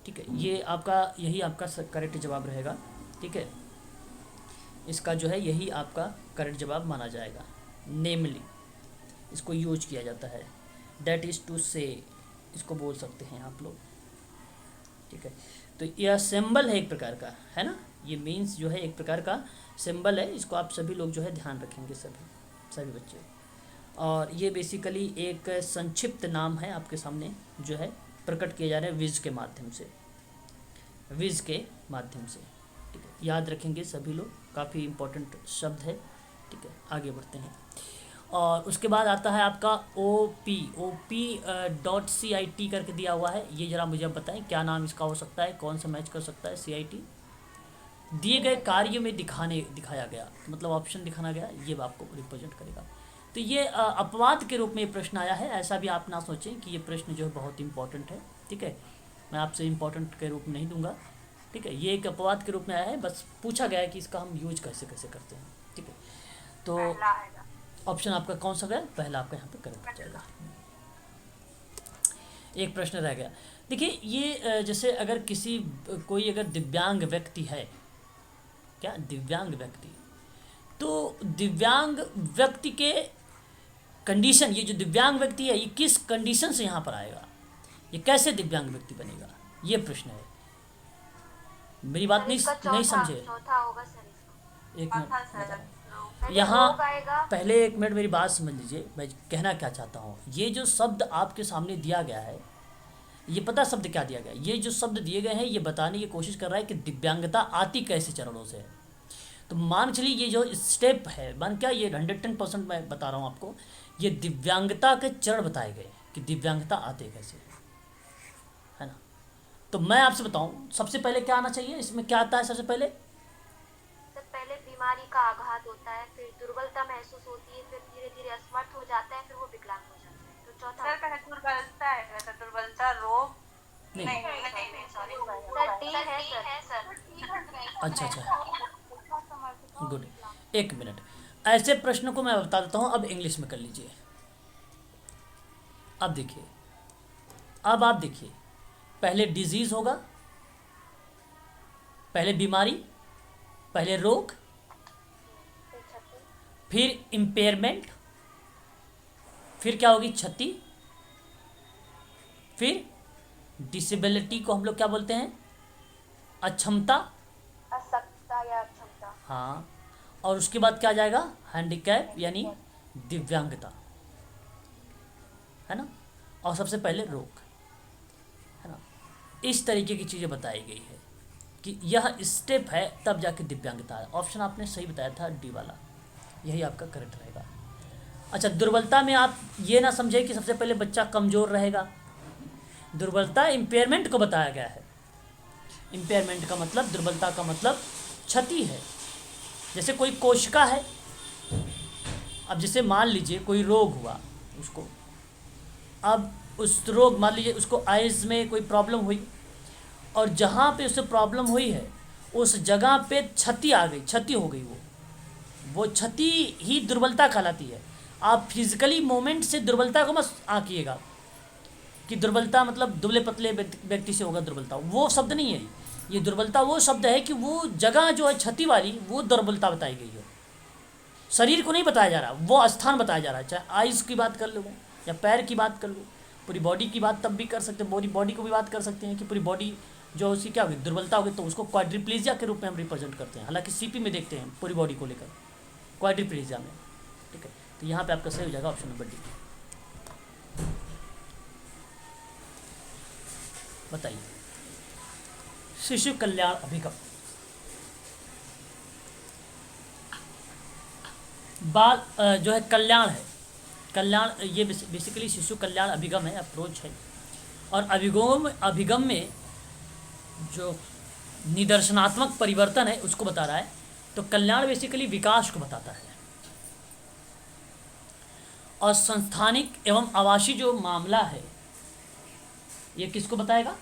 ठीक है, ये आपका, यही आपका करेक्ट जवाब रहेगा। ठीक है, इसका जो है यही आपका करेक्ट जवाब माना जाएगा। नेमली इसको यूज किया जाता है, दैट इज़ टू से, इसको बोल सकते हैं आप लोग। ठीक है, तो यह सिंबल है एक प्रकार का, है ना, ये मीन्स जो है एक प्रकार का सिंबल है। इसको आप सभी लोग जो है ध्यान रखेंगे, सभी बच्चे। और ये बेसिकली एक संक्षिप्त नाम है, आपके सामने जो है प्रकट किए जा रहे हैं विज के माध्यम से, विज के माध्यम से। ठीक है, याद रखेंगे सभी लोग, काफ़ी इम्पोर्टेंट शब्द है। ठीक है, आगे बढ़ते हैं। और उसके बाद आता है आपका OP.CIT करके दिया हुआ है। ये जरा मुझे आप बताएं क्या नाम इसका हो सकता है, कौन सा मैच कर सकता है। CIT दिए गए कार्य में दिखाया गया, मतलब ऑप्शन दिखाना गया, ये आपको रिप्रेजेंट करेगा। तो ये अपवाद के रूप में ये प्रश्न आया है। ऐसा भी आप ना सोचें कि ये प्रश्न जो है बहुत इंपॉर्टेंट है। ठीक है, मैं आपसे इंपॉर्टेंट के रूप में नहीं दूंगा। ठीक है, ये एक अपवाद के रूप में आया है, बस पूछा गया है कि इसका हम यूज कैसे कैसे करते हैं। ठीक है, तो ऑप्शन आपका कौन सा गया, पहला आपका यहाँ पे करेक्ट हो जाएगा। एक प्रश्न रह गया। देखिए, ये जैसे अगर कोई अगर दिव्यांग व्यक्ति है, क्या दिव्यांग व्यक्ति, तो दिव्यांग व्यक्ति के कंडीशन, ये जो दिव्यांग व्यक्ति है ये किस कंडीशन से यहाँ पर आएगा, ये कैसे दिव्यांग व्यक्ति बनेगा, ये प्रश्न है। मेरी बात नहीं समझे। चौथा होगा सर इसका। एक मिनट, पहले यहाँ रोग आएगा। पहले एक मिनट मेरी बात समझ लीजिए, मैं कहना क्या चाहता हूँ। ये जो शब्द आपके सामने दिया गया है, ये पता शब्द क्या दिया गया है? ये जो शब्द दिए गए हैं ये बताने की कोशिश कर रहा है कि दिव्यांगता आती कैसे चरणों से है। तो मान चलिए ये जो स्टेप है, मान क्या, ये 110% मैं बता रहा हूँ आपको, ये दिव्यांगता के चरण बताए गए कि दिव्यांगता आते कैसे, है ना। तो मैं आपसे बताऊँ सबसे पहले क्या आना चाहिए, इसमें क्या आता है सबसे पहले? सर पहले बीमारी का आघात होता है, फिर दुर्बलता महसूस होती है, फिर धीरे धीरे असमर्थ हो जाता है, फिर वो विकलांग हो जाता है। तो चौथा सर पहले दुर्बलता है, सर दुर्बलता रोग नहीं। नहीं सॉरी सर डी है सर। अच्छा, गुड। एक मिनट, ऐसे प्रश्न को मैं बता देता हूँ, अब इंग्लिश में कर लीजिए। अब देखिए, अब आप देखिए, पहले डिजीज होगा, पहले बीमारी, पहले रोग, फिर इम्पेयरमेंट, फिर क्या होगी, क्षति, फिर डिसेबिलिटी को हम लोग क्या बोलते हैं, अक्षमता, असक्ता या अक्षमता। हाँ, और उसके बाद क्या आ जाएगा, हैंडीकैप यानी दिव्यांगता, है ना, और सबसे पहले रोग, है ना। इस तरीके की चीज़ें बताई गई है कि यह स्टेप है तब जाके दिव्यांगता है। ऑप्शन आपने सही बताया था, डी वाला, यही आपका करेक्ट रहेगा। अच्छा, दुर्बलता में आप ये ना समझे कि सबसे पहले बच्चा कमज़ोर रहेगा। दुर्बलता इम्पेयरमेंट को बताया गया है। इम्पेयरमेंट का मतलब, दुर्बलता का मतलब क्षति है। जैसे कोई कोशिका है, अब जैसे मान लीजिए कोई रोग हुआ उसको, अब उस रोग, मान लीजिए उसको आइज़ में कोई प्रॉब्लम हुई, और जहाँ पे उसे प्रॉब्लम हुई है उस जगह पे क्षति आ गई, क्षति हो गई, वो क्षति ही दुर्बलता कहलाती है। आप फिजिकली मोमेंट से दुर्बलता को मत आंकिएगा कि दुर्बलता मतलब दुबले पतले व्यक्ति से होगा दुर्बलता, वो शब्द नहीं है। ये दुर्बलता वो शब्द है कि वो जगह जो है क्षति वाली, वो दुर्बलता बताई गई है। शरीर को नहीं बताया जा रहा, वो स्थान बताया जा रहा है। चाहे आइज़ की बात कर लो या पैर की बात कर लो, पूरी बॉडी की बात तब भी कर सकते हैं, बॉडी को भी बात कर सकते हैं कि पूरी बॉडी जो उसकी क्या होगी, दुर्बलता होगी, तो उसको क्वाड्रिप्लेजिया के रूप में हम रिप्रेजेंट करते हैं। हालांकि सीपी में देखते हैं पूरी बॉडी को लेकर, क्वाड्रिप्लेजिया में। ठीक है, तो यहाँ पे आपका सही हो जाएगा ऑप्शन नंबर डी। बताइए, शिशु कल्याण अभिगम, बाल जो है कल्याण है, कल्याण, ये बेसिकली शिशु कल्याण अभिगम है, अप्रोच है। और अभिगम में जो निदर्शनात्मक परिवर्तन है उसको बता रहा है। तो कल्याण बेसिकली विकास को बताता है, और संस्थानिक एवं आवासीय जो मामला है ये किसको बताएगा?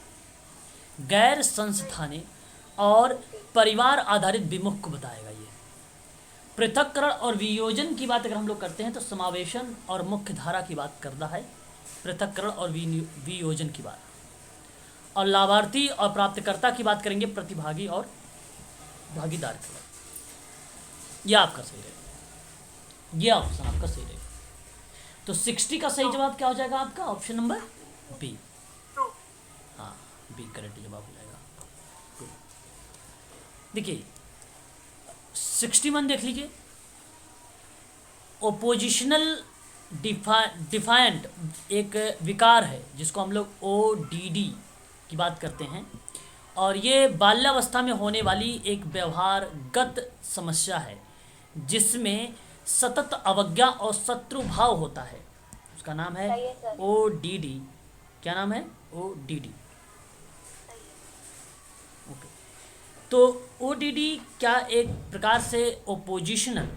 गैर संस्थानिक और परिवार आधारित विमुख को बताएगा। ये पृथक्करण और वियोजन की बात अगर हम लोग करते हैं तो समावेशन और मुख्य धारा की बात करता है, पृथक्करण और वियोजन की बात। और लाभार्थी और प्राप्तकर्ता की बात करेंगे, प्रतिभागी और भागीदार की बात। यह आपका सही रहेगा, यह ऑप्शन आपका सही रहेगा। तो 60 का सही जवाब क्या हो जाएगा आपका? Option number B. हाँ, बी करेक्ट जवाब हो जाएगा। देखिए 61 देख लीजिए। ओपोजिशनल डिफाइंट एक विकार है जिसको हम लोग ODD की बात करते हैं, और ये बाल्यावस्था में होने वाली एक व्यवहारगत समस्या है जिसमें सतत अवज्ञा और शत्रुभाव होता है। उसका नाम है सही है सर। ODD। क्या नाम है? ODD। ओके, तो ODD क्या एक प्रकार से ओपोजिशनल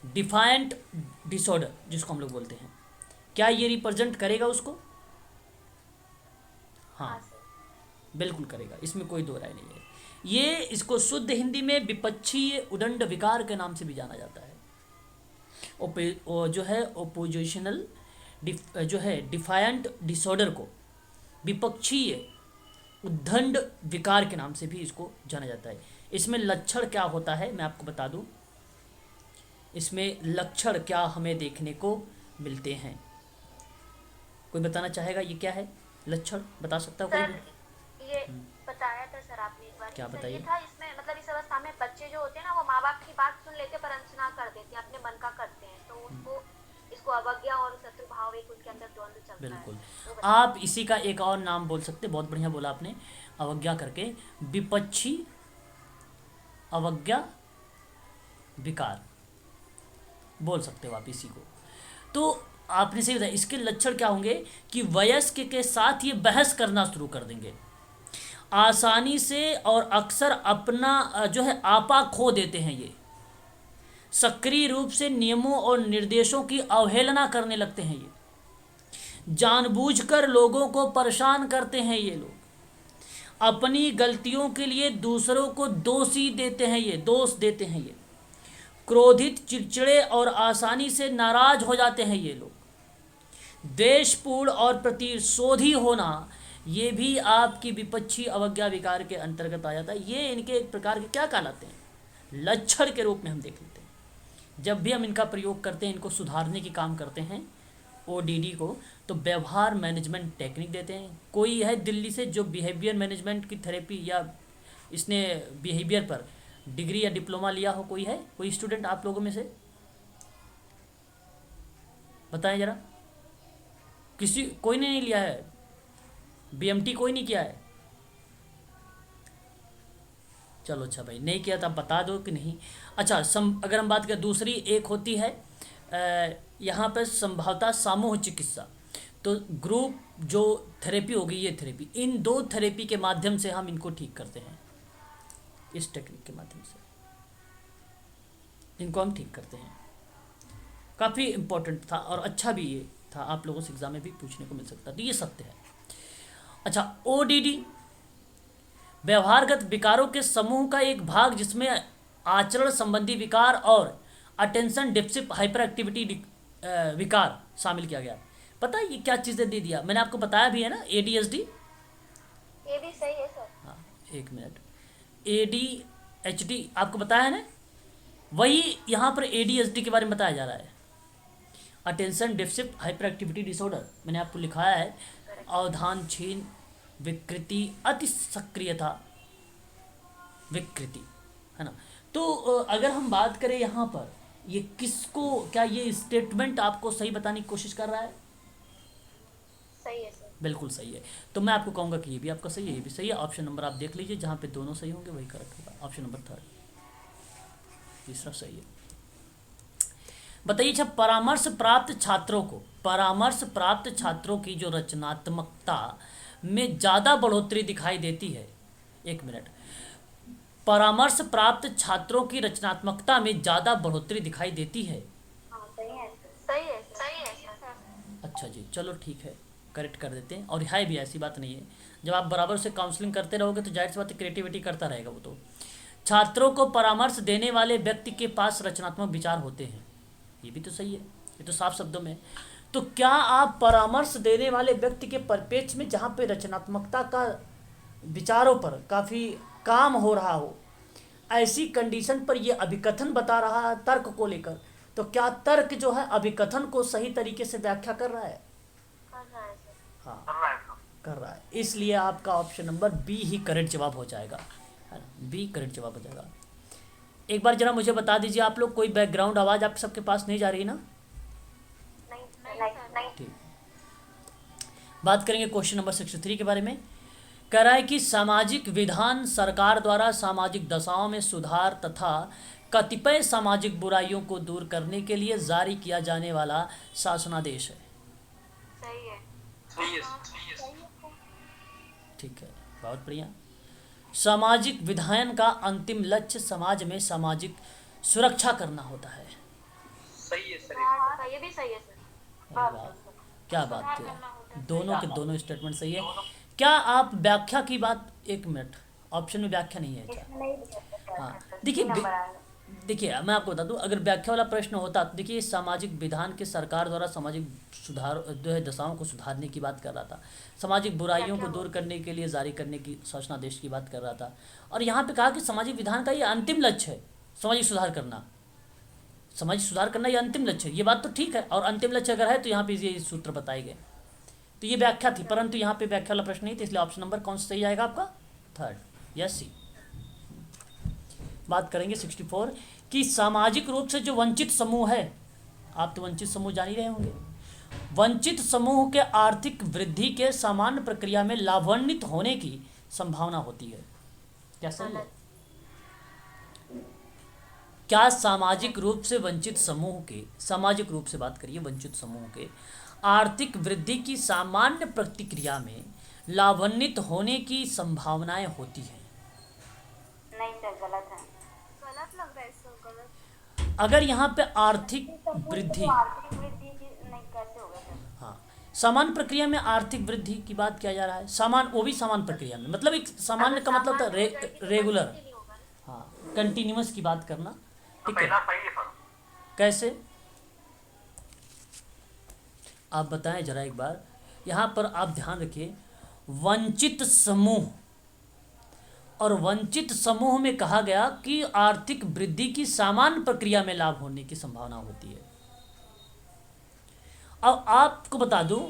डिफाइंट डिसऑर्डर जिसको हम लोग बोलते हैं, क्या ये रिप्रेजेंट करेगा उसको? हाँ, बिल्कुल करेगा, इसमें कोई दो राय नहीं है। ये इसको शुद्ध हिंदी में विपक्षीय उदंड विकार के नाम से भी जाना जाता है। जो है ओपोजिशनल जो है डिफायंट डिसऑर्डर को विपक्षीय उद्दंड विकार के नाम से भी इसको जाना जाता है। इसमें लक्षण क्या होता है मैं आपको बता दूं। इसमें लक्षण क्या हमें देखने को मिलते हैं? कोई बताना चाहेगा ये क्या है? लक्षण बता सकता है सर कोई? ये बताया था सर आपने एक बार। क्या सर, बताइए? ये था इसमें मतलब इस अवस्था में बच्चे जो होते हैं ना वो माँ बाप की बात सुन लेते पर अनसुना कर देते हैं, अपने मन का करते हैं, तो उसको इसको अवज्ञा और शत्रुभाव एक उनके अंदर द्वंद्व चलता है। बिल्कुल। वो बताइए। आप इसी का एक और नाम बोल सकते, बहुत बढ़िया बोला आपने, अवज्ञा करके, विपक्षी अवज्ञा विकार बोल सकते हो आप इसी को। तो आपने सही बताया। इसके लक्षण क्या होंगे कि वयस्क के साथ ये बहस करना शुरू कर देंगे, आसानी से और अक्सर अपना जो है आपा खो देते हैं, ये सक्रिय रूप से नियमों और निर्देशों की अवहेलना करने लगते हैं, ये जानबूझकर लोगों को परेशान करते हैं, ये लोग अपनी गलतियों के लिए दूसरों को दोषी देते हैं, ये दोष देते हैं, ये क्रोधित, चिड़चिड़े और आसानी से नाराज हो जाते हैं, ये लोग द्वेषपूर्ण और प्रतिशोधी होना, ये भी आपकी विपक्षी अवज्ञा विकार के अंतर्गत आ जाता है। ये इनके एक प्रकार के क्या कहलाते हैं? लक्षण के रूप में हम देख लेते हैं। जब भी हम इनका प्रयोग करते हैं, इनको सुधारने की काम करते हैं ODD को, तो व्यवहार मैनेजमेंट टेक्निक देते हैं। कोई है दिल्ली से जो बिहेवियर मैनेजमेंट की थेरेपी या इसने बिहेवियर पर डिग्री या डिप्लोमा लिया हो? कोई है? कोई स्टूडेंट आप लोगों में से बताएं जरा। किसी कोई ने नहीं लिया है? BMT कोई नहीं किया है? चलो अच्छा भाई, नहीं किया तो आप बता दो कि नहीं। अच्छा, अगर हम बात करें दूसरी एक होती है यहाँ पर संभवतः सामूहिक चिकित्सा, तो ग्रुप जो थेरेपी होगी, ये थेरेपी, इन दो थेरेपी के माध्यम से हम इनको ठीक करते हैं। इस टेक्निक के माध्यम से इनको हम ठीक करते हैं। काफ़ी इम्पोर्टेंट था और अच्छा भी ये था, आप लोगों से एग्जाम में भी पूछने को मिल सकता, तो ये सत्य है। अच्छा, ODD व्यवहारगत विकारों के समूह का एक भाग जिसमें आचरण संबंधी विकार और अटेंशन डेफिसिट हाइपर एक्टिविटी विकार शामिल किया गया। पता है ये क्या चीज़ें दे दिया? मैंने आपको बताया भी है ना, ADHD। ये भी सही है सर। हाँ, एक मिनट, ADHD आपको बताया है ना, वही यहाँ पर ADHD के बारे में बताया जा रहा है, attention deficit hyper activity disorder. मैंने आपको लिखाया है, अवधान छीन विकृति, अति सक्रियता विकृति, है ना। तो अगर हम बात करें यहाँ पर, ये किसको, क्या ये स्टेटमेंट आपको सही बताने की कोशिश कर रहा है? सही है सर। बिल्कुल सही है। तो मैं आपको कहूँगा कि ये भी आपका सही है, ये भी सही है। ऑप्शन नंबर आप देख लीजिए, जहाँ पे दोनों सही होंगे वही करेक्ट होगा। ऑप्शन नंबर 3 तीसरा सही है। बताइए, अच्छा, परामर्श प्राप्त छात्रों की जो रचनात्मकता में ज़्यादा बढ़ोतरी दिखाई देती है। एक मिनट, परामर्श प्राप्त छात्रों की रचनात्मकता में ज़्यादा बढ़ोतरी दिखाई देती है। हाँ सही है अच्छा जी, चलो ठीक है, करेक्ट कर देते हैं। और है भी, ऐसी बात नहीं है, जब आप बराबर से काउंसलिंग करते रहोगे तो जाहिर सी बात है क्रिएटिविटी करता रहेगा वो तो। छात्रों को परामर्श देने वाले व्यक्ति के पास रचनात्मक विचार होते हैं, ये भी तो सही है, ये तो साफ शब्दों में है। तो क्या आप परामर्श देने वाले व्यक्ति के परिप्रेक्ष्य में जहाँ पे रचनात्मकता का विचारों पर काफ़ी काम हो रहा हो, ऐसी कंडीशन पर ये अभिकथन बता रहा है तर्क को लेकर, तो क्या तर्क जो है अभिकथन को सही तरीके से व्याख्या कर रहा है? कर रहा है सर। हाँ, कर रहा है सर। कर रहा है। इसलिए आपका ऑप्शन नंबर बी ही करेक्ट जवाब हो जाएगा, है ना, बी करेक्ट जवाब हो जाएगा। एक बार जरा मुझे बता दीजिए आप लोग, कोई बैकग्राउंड आवाज़ आप सबके पास नहीं जा रही ना? नहीं। ठीक। बात करेंगे क्वेश्चन नंबर 63 के बारे में। कह रहा है कि सामाजिक विधान सरकार द्वारा सामाजिक दशाओं में सुधार तथा कतिपय सामाजिक बुराइयों को दूर करने के लिए जारी किया जाने वाला शासनादेश है। सही है। सही है। ठीक है, बहुत बढ़िया। सामाजिक विधान का अंतिम लक्ष्य समाज में सामाजिक सुरक्षा करना होता है। सही है सर। हाँ, ये भी सही है सर। अरे वाह, क्या बात है, दोनों के दोनों स्टेटमेंट सही है। क्या आप व्याख्या की बात, एक मिनट, ऑप्शन में व्याख्या नहीं है क्या? हाँ, देखिए मैं आपको बता दूं, अगर व्याख्या वाला प्रश्न होता तो देखिए सामाजिक विधान के सरकार द्वारा सामाजिक सुधार जो है दशाओं को सुधारने की बात कर रहा था, सामाजिक बुराइयों को दूर करने के लिए जारी करने की शासनादेश की बात कर रहा था। और यहाँ पे कहा कि सामाजिक विधान का ये अंतिम लक्ष्य है सामाजिक सुधार करना, सामाजिक सुधार करना ये अंतिम लक्ष्य है, ये बात तो ठीक है। और अंतिम लक्ष्य अगर है तो यहाँ पे ये सूत्र बताए गए, तो ये व्याख्या थी, परंतु यहाँ पे व्याख्या वाला प्रश्न नहीं था, इसलिए ऑप्शन नंबर कौन सा सही आएगा आपका? थर्ड, यस सी। बात करेंगे 64 कि सामाजिक रूप से जो वंचित समूह है, आप तो वंचित समूह जान ही रहे होंगे, वंचित समूह के आर्थिक वृद्धि के सामान्य प्रक्रिया में लाभान्वित होने की संभावना होती है। क्या सही है? क्या सामाजिक रूप से वंचित समूह के, सामाजिक रूप से बात करिए, वंचित समूह के आर्थिक वृद्धि की सामान्य प्रतिक्रिया में लाभान्वित होने की संभावनाएं होती हैं? नहीं सर, गलत है। गलत लग रहा है सर, गलत। अगर यहाँ पे आर्थिक वृद्धि, आर्थिक वृद्धि की नहीं, कैसे होगा सर? हाँ, सामान्य प्रक्रिया में आर्थिक वृद्धि की बात किया जा रहा है, सामान, वो भी सामान्य प्रक्रिया में, मतलब एक सामान्य का मतलब था रेगुलर, हाँ, कंटिन्यूअस की बात करना, तो ठीक है। पहला सही है सर। कैसे, आप बताएं जरा एक बार। यहाँ पर आप ध्यान रखिए, वंचित समूह, और वंचित समूह में कहा गया कि आर्थिक वृद्धि की सामान्य प्रक्रिया में लाभ होने की संभावना होती है। अब आपको बता दूं,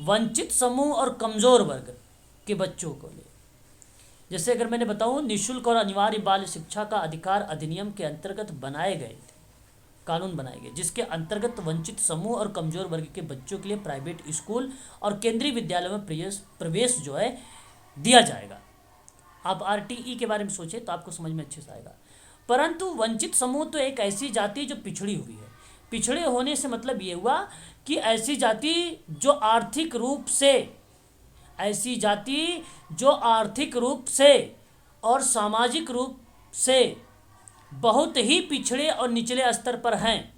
वंचित समूह और कमजोर वर्ग के बच्चों को ले, जैसे अगर मैंने बताऊं, निःशुल्क और अनिवार्य बाल शिक्षा का अधिकार अधिनियम के अंतर्गत बनाए गए थे, कानून बनाए गए, जिसके अंतर्गत वंचित समूह और कमजोर वर्ग के बच्चों के लिए प्राइवेट स्कूल और केंद्रीय विद्यालयों में प्रवेश जो है दिया जाएगा। आप आरटीई के बारे में सोचें तो आपको समझ में अच्छे से आएगा। परंतु वंचित समूह तो एक ऐसी जाति जो पिछड़ी हुई है। पिछड़े होने से मतलब ये हुआ कि ऐसी जाति जो आर्थिक रूप से, ऐसी जाति जो आर्थिक रूप से और सामाजिक रूप से बहुत ही पिछड़े और निचले स्तर पर हैं।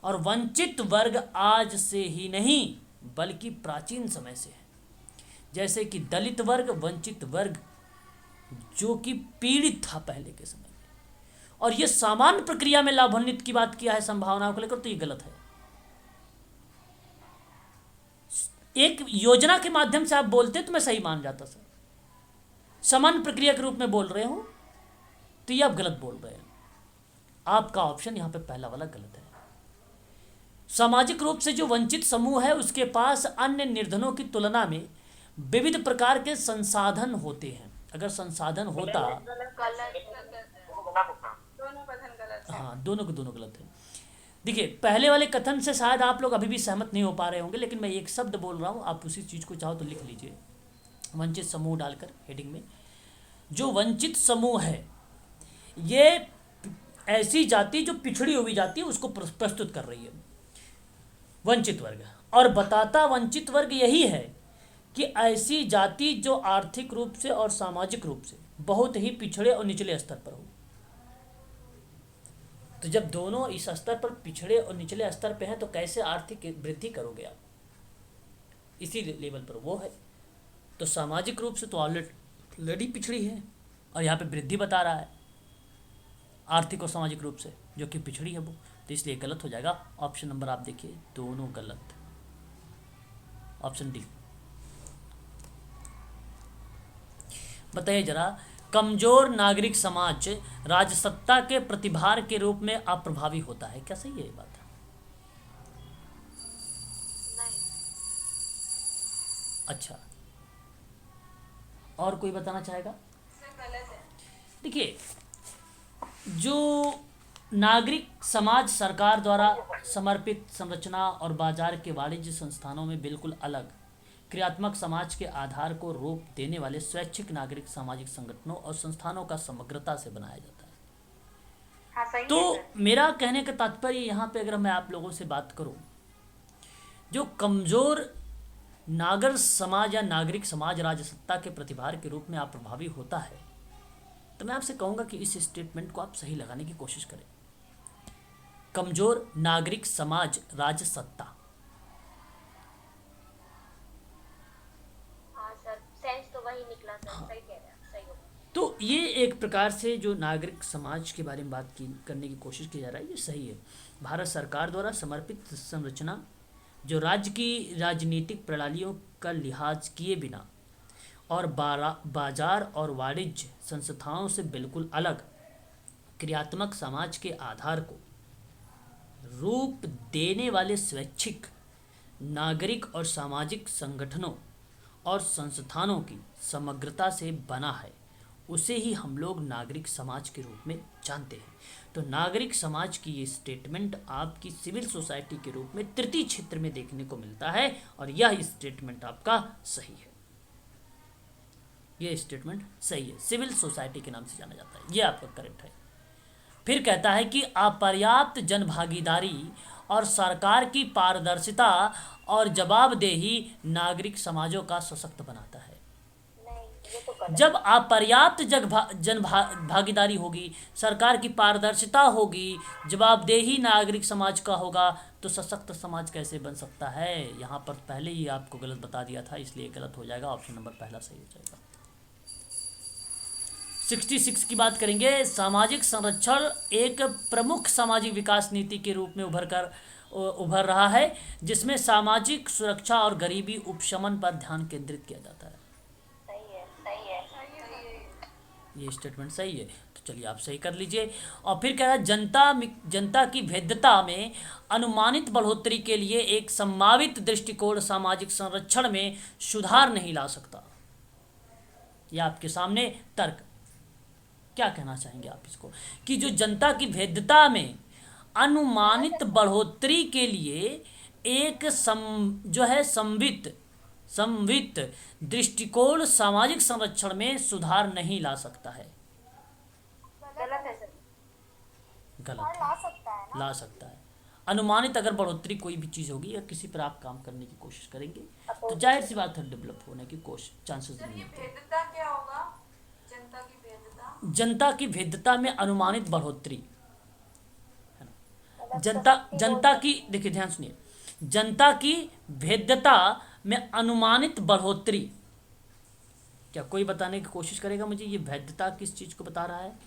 और वंचित वर्ग आज से ही नहीं बल्कि प्राचीन समय से है, जैसे कि दलित वर्ग, वंचित वर्ग जो कि पीड़ित था पहले के समय में, और ये सामान्य प्रक्रिया में लाभान्वित की बात किया है संभावनाओं को लेकर, तो ये गलत है। एक योजना के माध्यम से आप बोलते तो मैं सही मान जाता सर, सामान्य प्रक्रिया के रूप में बोल रहे हो तो ये आप गलत बोल रहे हैं। आपका ऑप्शन यहाँ पे पहला वाला गलत है। सामाजिक रूप से जो वंचित समूह है उसके पास अन्य निर्धनों की तुलना में विविध प्रकार के संसाधन होते हैं। अगर संसाधन होता, दोनों कथन गलत है। हाँ, दोनों के दोनों गलत है। देखिए, पहले वाले कथन से शायद आप लोग अभी भी सहमत नहीं हो पा रहे होंगे, लेकिन मैं एक शब्द बोल रहा हूँ, आप उसी चीज़ को चाहो तो लिख लीजिए, वंचित समूह डालकर हेडिंग में। जो वंचित समूह है ये ऐसी जाति जो पिछड़ी हुई जाति है उसको प्रस्तुत कर रही है, वंचित वर्ग। और बताता वंचित वर्ग यही है कि ऐसी जाति जो आर्थिक रूप से और सामाजिक रूप से बहुत ही पिछड़े और निचले स्तर पर हो। तो जब दोनों इस स्तर पर पिछड़े और निचले स्तर पे हैं तो कैसे आर्थिक वृद्धि करोगे आप? इसी लेवल पर वो है। तो सामाजिक रूप से तो ऑलरेडी पिछड़ी है, और यहाँ पे वृद्धि बता रहा है आर्थिक और सामाजिक रूप से, जो कि पिछड़ी है वो, तो इसलिए गलत हो जाएगा। ऑप्शन नंबर आप देखिए, दोनों गलत। Option D. बताइए जरा, कमजोर नागरिक समाज राजसत्ता के प्रतिभार के रूप में अप्रभावी होता है, क्या सही है ये बात? नहीं। अच्छा, और कोई बताना चाहेगा? गलत है। देखिए, जो नागरिक समाज सरकार द्वारा समर्पित संरचना और बाजार के वाणिज्य संस्थानों में बिल्कुल अलग क्रियात्मक समाज के आधार को रूप देने वाले स्वैच्छिक नागरिक सामाजिक संगठनों और संस्थानों का समग्रता से बनाया जाता है। हाँ सही तो है सर। मेरा कहने का तात्पर्य यहाँ पे अगर मैं आप लोगों से बात करूँ, जो कमजोर नागर समाज या नागरिक समाज राजसत्ता के प्रतिभार के रूप में अप्रभावी होता है, तो मैं आपसे कहूँगा कि इस स्टेटमेंट को आप सही लगाने की कोशिश करें। कमजोर नागरिक समाज राजसत्ता। हाँ सर, सेंस तो वही निकला सर। सही कह रहे हैं, सही हो। तो ये एक प्रकार से जो नागरिक समाज के बारे में करने की कोशिश की जा रहा है, ये सही है। भारत सरकार द्वारा समर्पित संरचना जो राज्य की राजनीतिक प्रणालियों का लिहाज किए बिना और बाजार और वाणिज्य संस्थाओं से बिल्कुल अलग क्रियात्मक समाज के आधार को रूप देने वाले स्वैच्छिक नागरिक और सामाजिक संगठनों और संस्थानों की समग्रता से बना है, उसे ही हम लोग नागरिक समाज के रूप में जानते हैं। तो नागरिक समाज की ये स्टेटमेंट आपकी सिविल सोसाइटी के रूप में तृतीय क्षेत्र में देखने को मिलता है, और यह स्टेटमेंट आपका सही है। यह स्टेटमेंट सही है, सिविल सोसाइटी के नाम से जाना जाता है, यह आपका करेक्ट है। फिर कहता है कि अपर्याप्त जनभागीदारी और सरकार की पारदर्शिता और जवाबदेही नागरिक समाजों का सशक्त बनाता है। नहीं, ये तो गलत। जब अपर्याप्त भागीदारी होगी, सरकार की पारदर्शिता होगी, जवाबदेही नागरिक समाज का होगा, तो सशक्त समाज कैसे बन सकता है? यहाँ पर पहले ही आपको गलत बता दिया था, इसलिए गलत हो जाएगा। ऑप्शन नंबर पहला सही हो जाएगा। 66 की बात करेंगे। सामाजिक संरक्षण एक प्रमुख सामाजिक विकास नीति के रूप में उभर रहा है, जिसमें सामाजिक सुरक्षा और गरीबी उपशमन पर ध्यान केंद्रित किया जाता है। सही है, सही है। ये स्टेटमेंट सही है, तो चलिए आप सही कर लीजिए। और फिर कह रहा है, जनता की भेद्यता में अनुमानित बढ़ोतरी के लिए एक संभावित दृष्टिकोण सामाजिक संरक्षण में सुधार नहीं ला सकता। यह आपके सामने तर्क। क्या कहना चाहेंगे आप इसको, कि जो जनता की भेद्यता में अनुमानित बढ़ोतरी के लिए एक संवित दृष्टिकोण सामाजिक संरक्षण में सुधार नहीं ला सकता है। गलत है सर। गलत है। ला सकता है ना? ला सकता है। अनुमानित अगर बढ़ोतरी कोई भी चीज़ होगी या किसी पर आप काम करने की कोशिश करेंगे, तो जाहिर सी बात है डेवलप होने की चांसेस नहीं होते। भेद्यता क्या होगा? जनता की भेद्यता। जनता की भेद्यता में अनुमानित बढ़ोतरी है ना। जनता की, देखिए ध्यान सुनिए, जनता की भेद्यता में अनुमानित बढ़ोतरी। क्या कोई बताने की कोशिश करेगा मुझे, ये भेद्यता किस चीज को बता रहा है?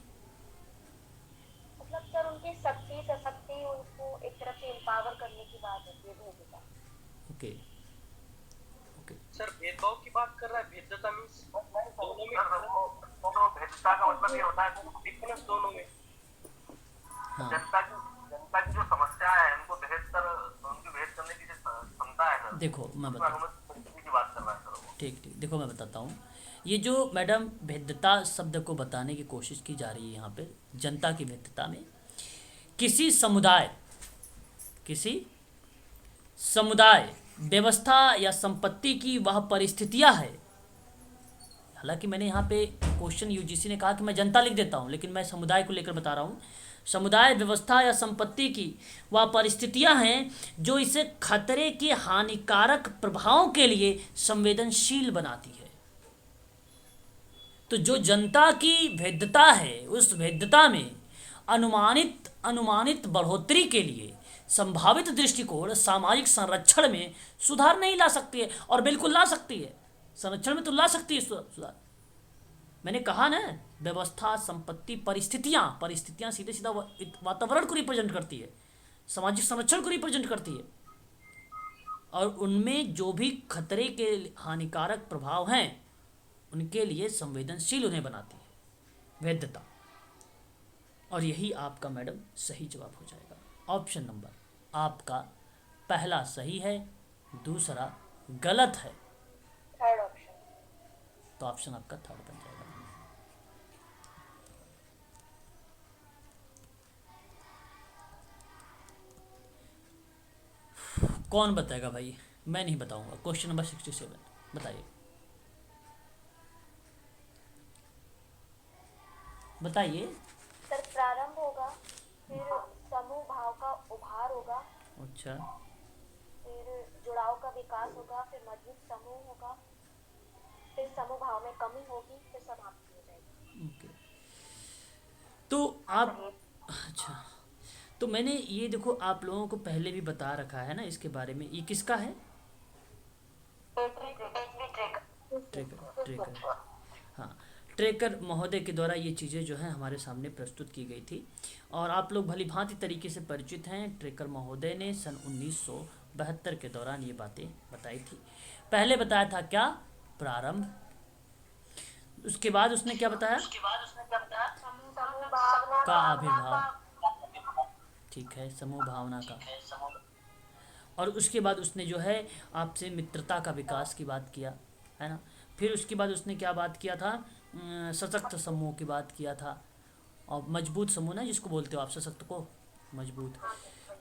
मतलब सर, उनकी शक्ति सशक्ति, उनको एक तरफ से एम्पावर करने की बात होती है भेद्यता। Okay okay. सर भेदभाव की बात कर रहा है। भेद्यता मीन्स दोनों में तो भेदता का मतलब ये होता है डिफरेंस दोनों में। हाँ जनता की जो समस्या है, उनको उनकी भेद करने की जो क्षमता है सर, देखो मैं उसमें बताता अनुमति की बात कर रहा है सर वो। ठीक देखो मैं बताता हूँ। ये जो मैडम भेद्यता शब्द को बताने की कोशिश की जा रही है यहाँ पे, जनता की भेद्यता में किसी समुदाय व्यवस्था या संपत्ति की वह परिस्थितियां है। हालांकि मैंने यहाँ पे क्वेश्चन यूजीसी ने कहा कि मैं जनता लिख देता हूँ, लेकिन मैं समुदाय को लेकर बता रहा हूँ। समुदाय व्यवस्था या संपत्ति की वह परिस्थितियां हैं जो इसे खतरे के हानिकारक प्रभावों के लिए संवेदनशील बनाती है। तो जो जनता की भेद्यता है, उस भेद्यता में अनुमानित बढ़ोतरी के लिए संभावित दृष्टिकोण सामाजिक संरक्षण में सुधार नहीं ला सकती है, और बिल्कुल ला सकती है। संरक्षण में तो ला सकती है सुधार। मैंने कहा ना, व्यवस्था, संपत्ति, परिस्थितियां सीधे सीधा वातावरण को रिप्रेजेंट करती है, सामाजिक संरक्षण को रिप्रेजेंट करती है, और उनमें जो भी खतरे के हानिकारक प्रभाव हैं उनके लिए संवेदनशील उन्हें बनाती है वैधता। और यही आपका मैडम सही जवाब हो जाएगा। ऑप्शन नंबर आपका पहला सही है, दूसरा गलत है। Third option. तो ऑप्शन आपका थर्ड बन जाएगा। कौन बताएगा भाई? मैं नहीं बताऊंगा। क्वेश्चन नंबर 67 बताइए, बताइए। सर प्रारंभ होगा, फिर समूह भाव का उभार होगा, अच्छा, फिर जुड़ाव का विकास होगा, फिर मजबूत समूह होगा, फिर समूह भाव में कमी होगी, फिर समाप्ति हो जाएगी। ओके। तो आप, अच्छा, तो मैंने ये देखो आप लोगों को पहले भी बता रखा है ना इसके बारे में। ये किसका है? ट्रेकर। हाँ, ट्रेकर महोदय के द्वारा ये चीज़ें जो हैं हमारे सामने प्रस्तुत की गई थी, और आप लोग भली भांति तरीके से परिचित हैं। ट्रेकर महोदय ने सन 1972 के दौरान ये बातें बताई थी। पहले बताया था क्या? प्रारंभ। उसके बाद उसने क्या बताया? का आविर्भाव। ठीक है, समूह भावना का। और उसके बाद उसने जो है आपसे मित्रता का विकास की बात किया, है ना। फिर उसके बाद उसने क्या बात किया था? सशक्त समूह की बात किया था, और मजबूत समूह ना जिसको बोलते हो आप, सशक्त को मजबूत।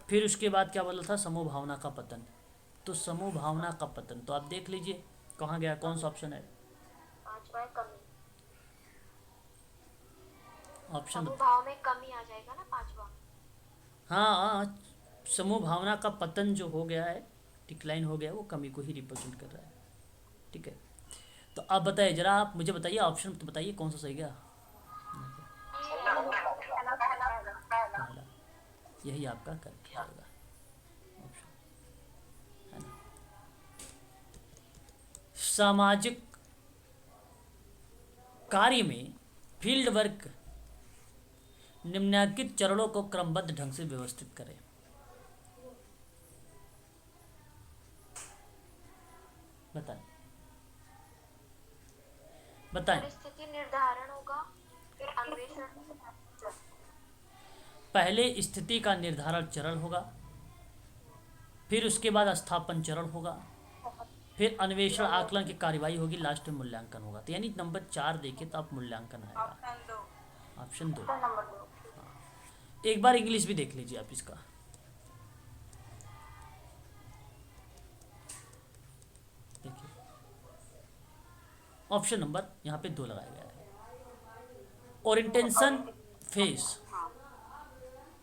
फिर उसके बाद क्या बोला था? समूह भावना का पतन। तो समूह भावना का पतन तो आप देख लीजिए कहाँ गया, कौन सा ऑप्शन है? पांचवा कमी। ऑप्शन समूह भाव में कमी आ जाएगा ना पांचवा। हाँ, समूह भावना का पतन जो हो गया है, डिक्लाइन हो गया, वो कमी को ही रिप्रेजेंट कर रहा है। ठीक है, तो अब बताइए जरा, आप मुझे बताइए ऑप्शन तो बताइए कौन सा सही गया। पहला, यही आपका करेक्ट जाएगा ऑप्शन, है ना। सामाजिक कार्य में फील्ड वर्क निम्नलिखित चरणों को क्रमबद्ध ढंग से व्यवस्थित करें। बताएं, बताएं। परिस्थिति निर्धारण होगा, फिर अन्वेषण। पहले स्थिति का निर्धारण चरण होगा, फिर उसके बाद स्थापन चरण होगा, फिर अन्वेषण आकलन की कार्यवाही होगी, लास्ट में मूल्यांकन होगा। तो यानी नंबर 4 देखे तो आप मूल्यांकन आएगा। ऑप्शन 2। एक बार इंग्लिश भी देख लीजिए आप इसका। देखिए ऑप्शन नंबर यहाँ पे 2 लगाया गया है। ओरिएंटेशन फेस,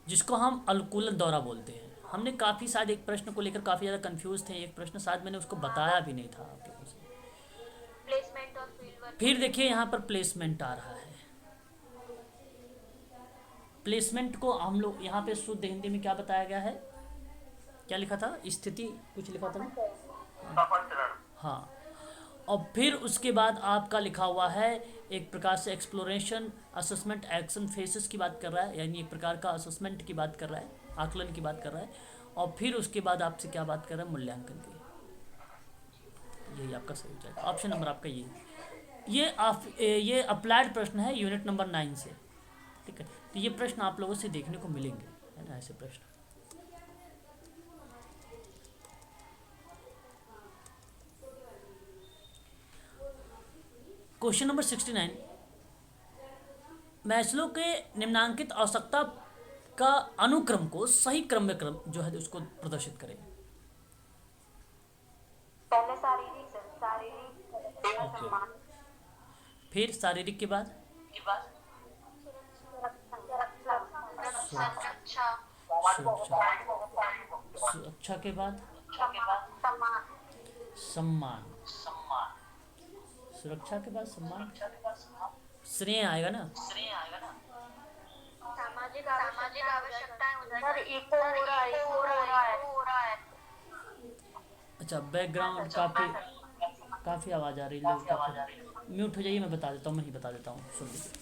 जिसको हम अनुकूलन दौरा बोलते हैं। हमने काफ़ी शायद एक प्रश्न को लेकर काफ़ी ज़्यादा कंफ्यूज थे। एक प्रश्न शायद मैंने उसको बताया भी नहीं था आप लोगों से। प्लेसमेंट और फील्ड वर्क। फिर देखिए यहाँ पर प्लेसमेंट आ रहा है। प्लेसमेंट को हम लोग यहाँ पे शुद्ध हिंदी में क्या बताया गया है? क्या लिखा था? स्थिति कुछ लिखा था ना? हाँ, और फिर उसके बाद आपका लिखा हुआ है एक प्रकार से एक्सप्लोरेशन, असेसमेंट, एक्शन फेसेस की बात कर रहा है, यानी एक प्रकार का असेसमेंट की बात कर रहा है, आकलन की बात कर रहा है। और फिर उसके बाद आपसे क्या बात कर रहा है? मूल्यांकन की। यही आपका सही हो जाएगा। ऑप्शन नंबर आपका ये अप्लाइड प्रश्न है यूनिट नंबर 9 से। ठीक है, तो ये प्रश्न आप लोगों से देखने को मिलेंगे, है ना, ऐसे प्रश्न। क्वेश्चन नंबर 69, मैस्लो के निम्नांकित आवश्यकता का अनुक्रम को सही क्रम में जो है उसको प्रदर्शित करें। पहले शारीरिक सम्मान, फिर शारीरिक के बाद सुरक्षा, सुरक्षा के बाद सम्मान, सम्मान, सुरक्षा के बाद सम्मान, श्रेय आएगा ना। सामाजिक आवश्यकताएं सर इको हो रहा है, इको हो रहा है। अच्छा, बैकग्राउंड काफ़ी आवाज़ आ रही है, लोग काफ़ी म्यूट हो जाइए, मैं बता देता हूँ, मैं ही बता देता हूँ, सुन लीजिए।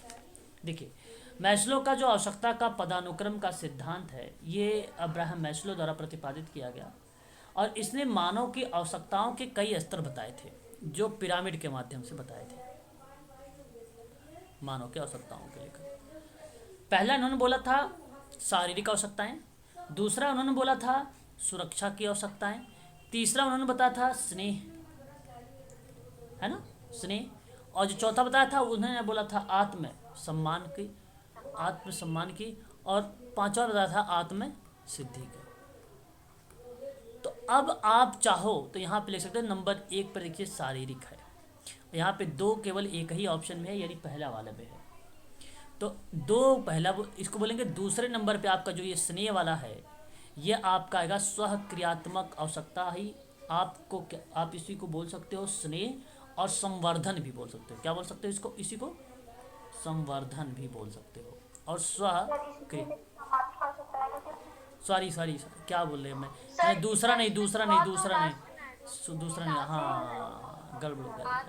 देखिए, मैस्लो का जो आवश्यकता का पदानुक्रम का सिद्धांत है, ये अब्राहम मैस्लो द्वारा प्रतिपादित किया गया और इसने मानव की आवश्यकताओं के कई स्तर बताए थे, जो पिरामिड के माध्यम से बताए थे मानव की आवश्यकताओं के लेकर। पहला उन्होंने बोला था शारीरिक आवश्यकताएं, दूसरा उन्होंने बोला था सुरक्षा की आवश्यकताएं, तीसरा उन्होंने बताया था स्नेह, है ना, स्नेह, और जो चौथा बताया था उन्होंने बोला था आत्म सम्मान की, और पांचवा बताया था आत्म सिद्धि का। तो अब आप चाहो तो यहाँ पे लिख सकते हैं नंबर 1 पर देखिए शारीरिक है, यहाँ पे दो केवल एक ही ऑप्शन में है, यानी पहला वाला में है, तो दो पहला इसको बोलेंगे। दूसरे नंबर पे आपका जो ये स्नेह वाला है, ये आपका आएगा स्वक्रियात्मक आवश्यकता ही, आपको आप इसी को बोल सकते हो स्नेह, और संवर्धन भी बोल सकते हो। क्या बोल सकते हो इसको? इसी को संवर्धन भी बोल सकते हो। और सॉरी क्या बोल रहे हैं मैं दूसरा नहीं, हाँ गड़बड़ हो गया।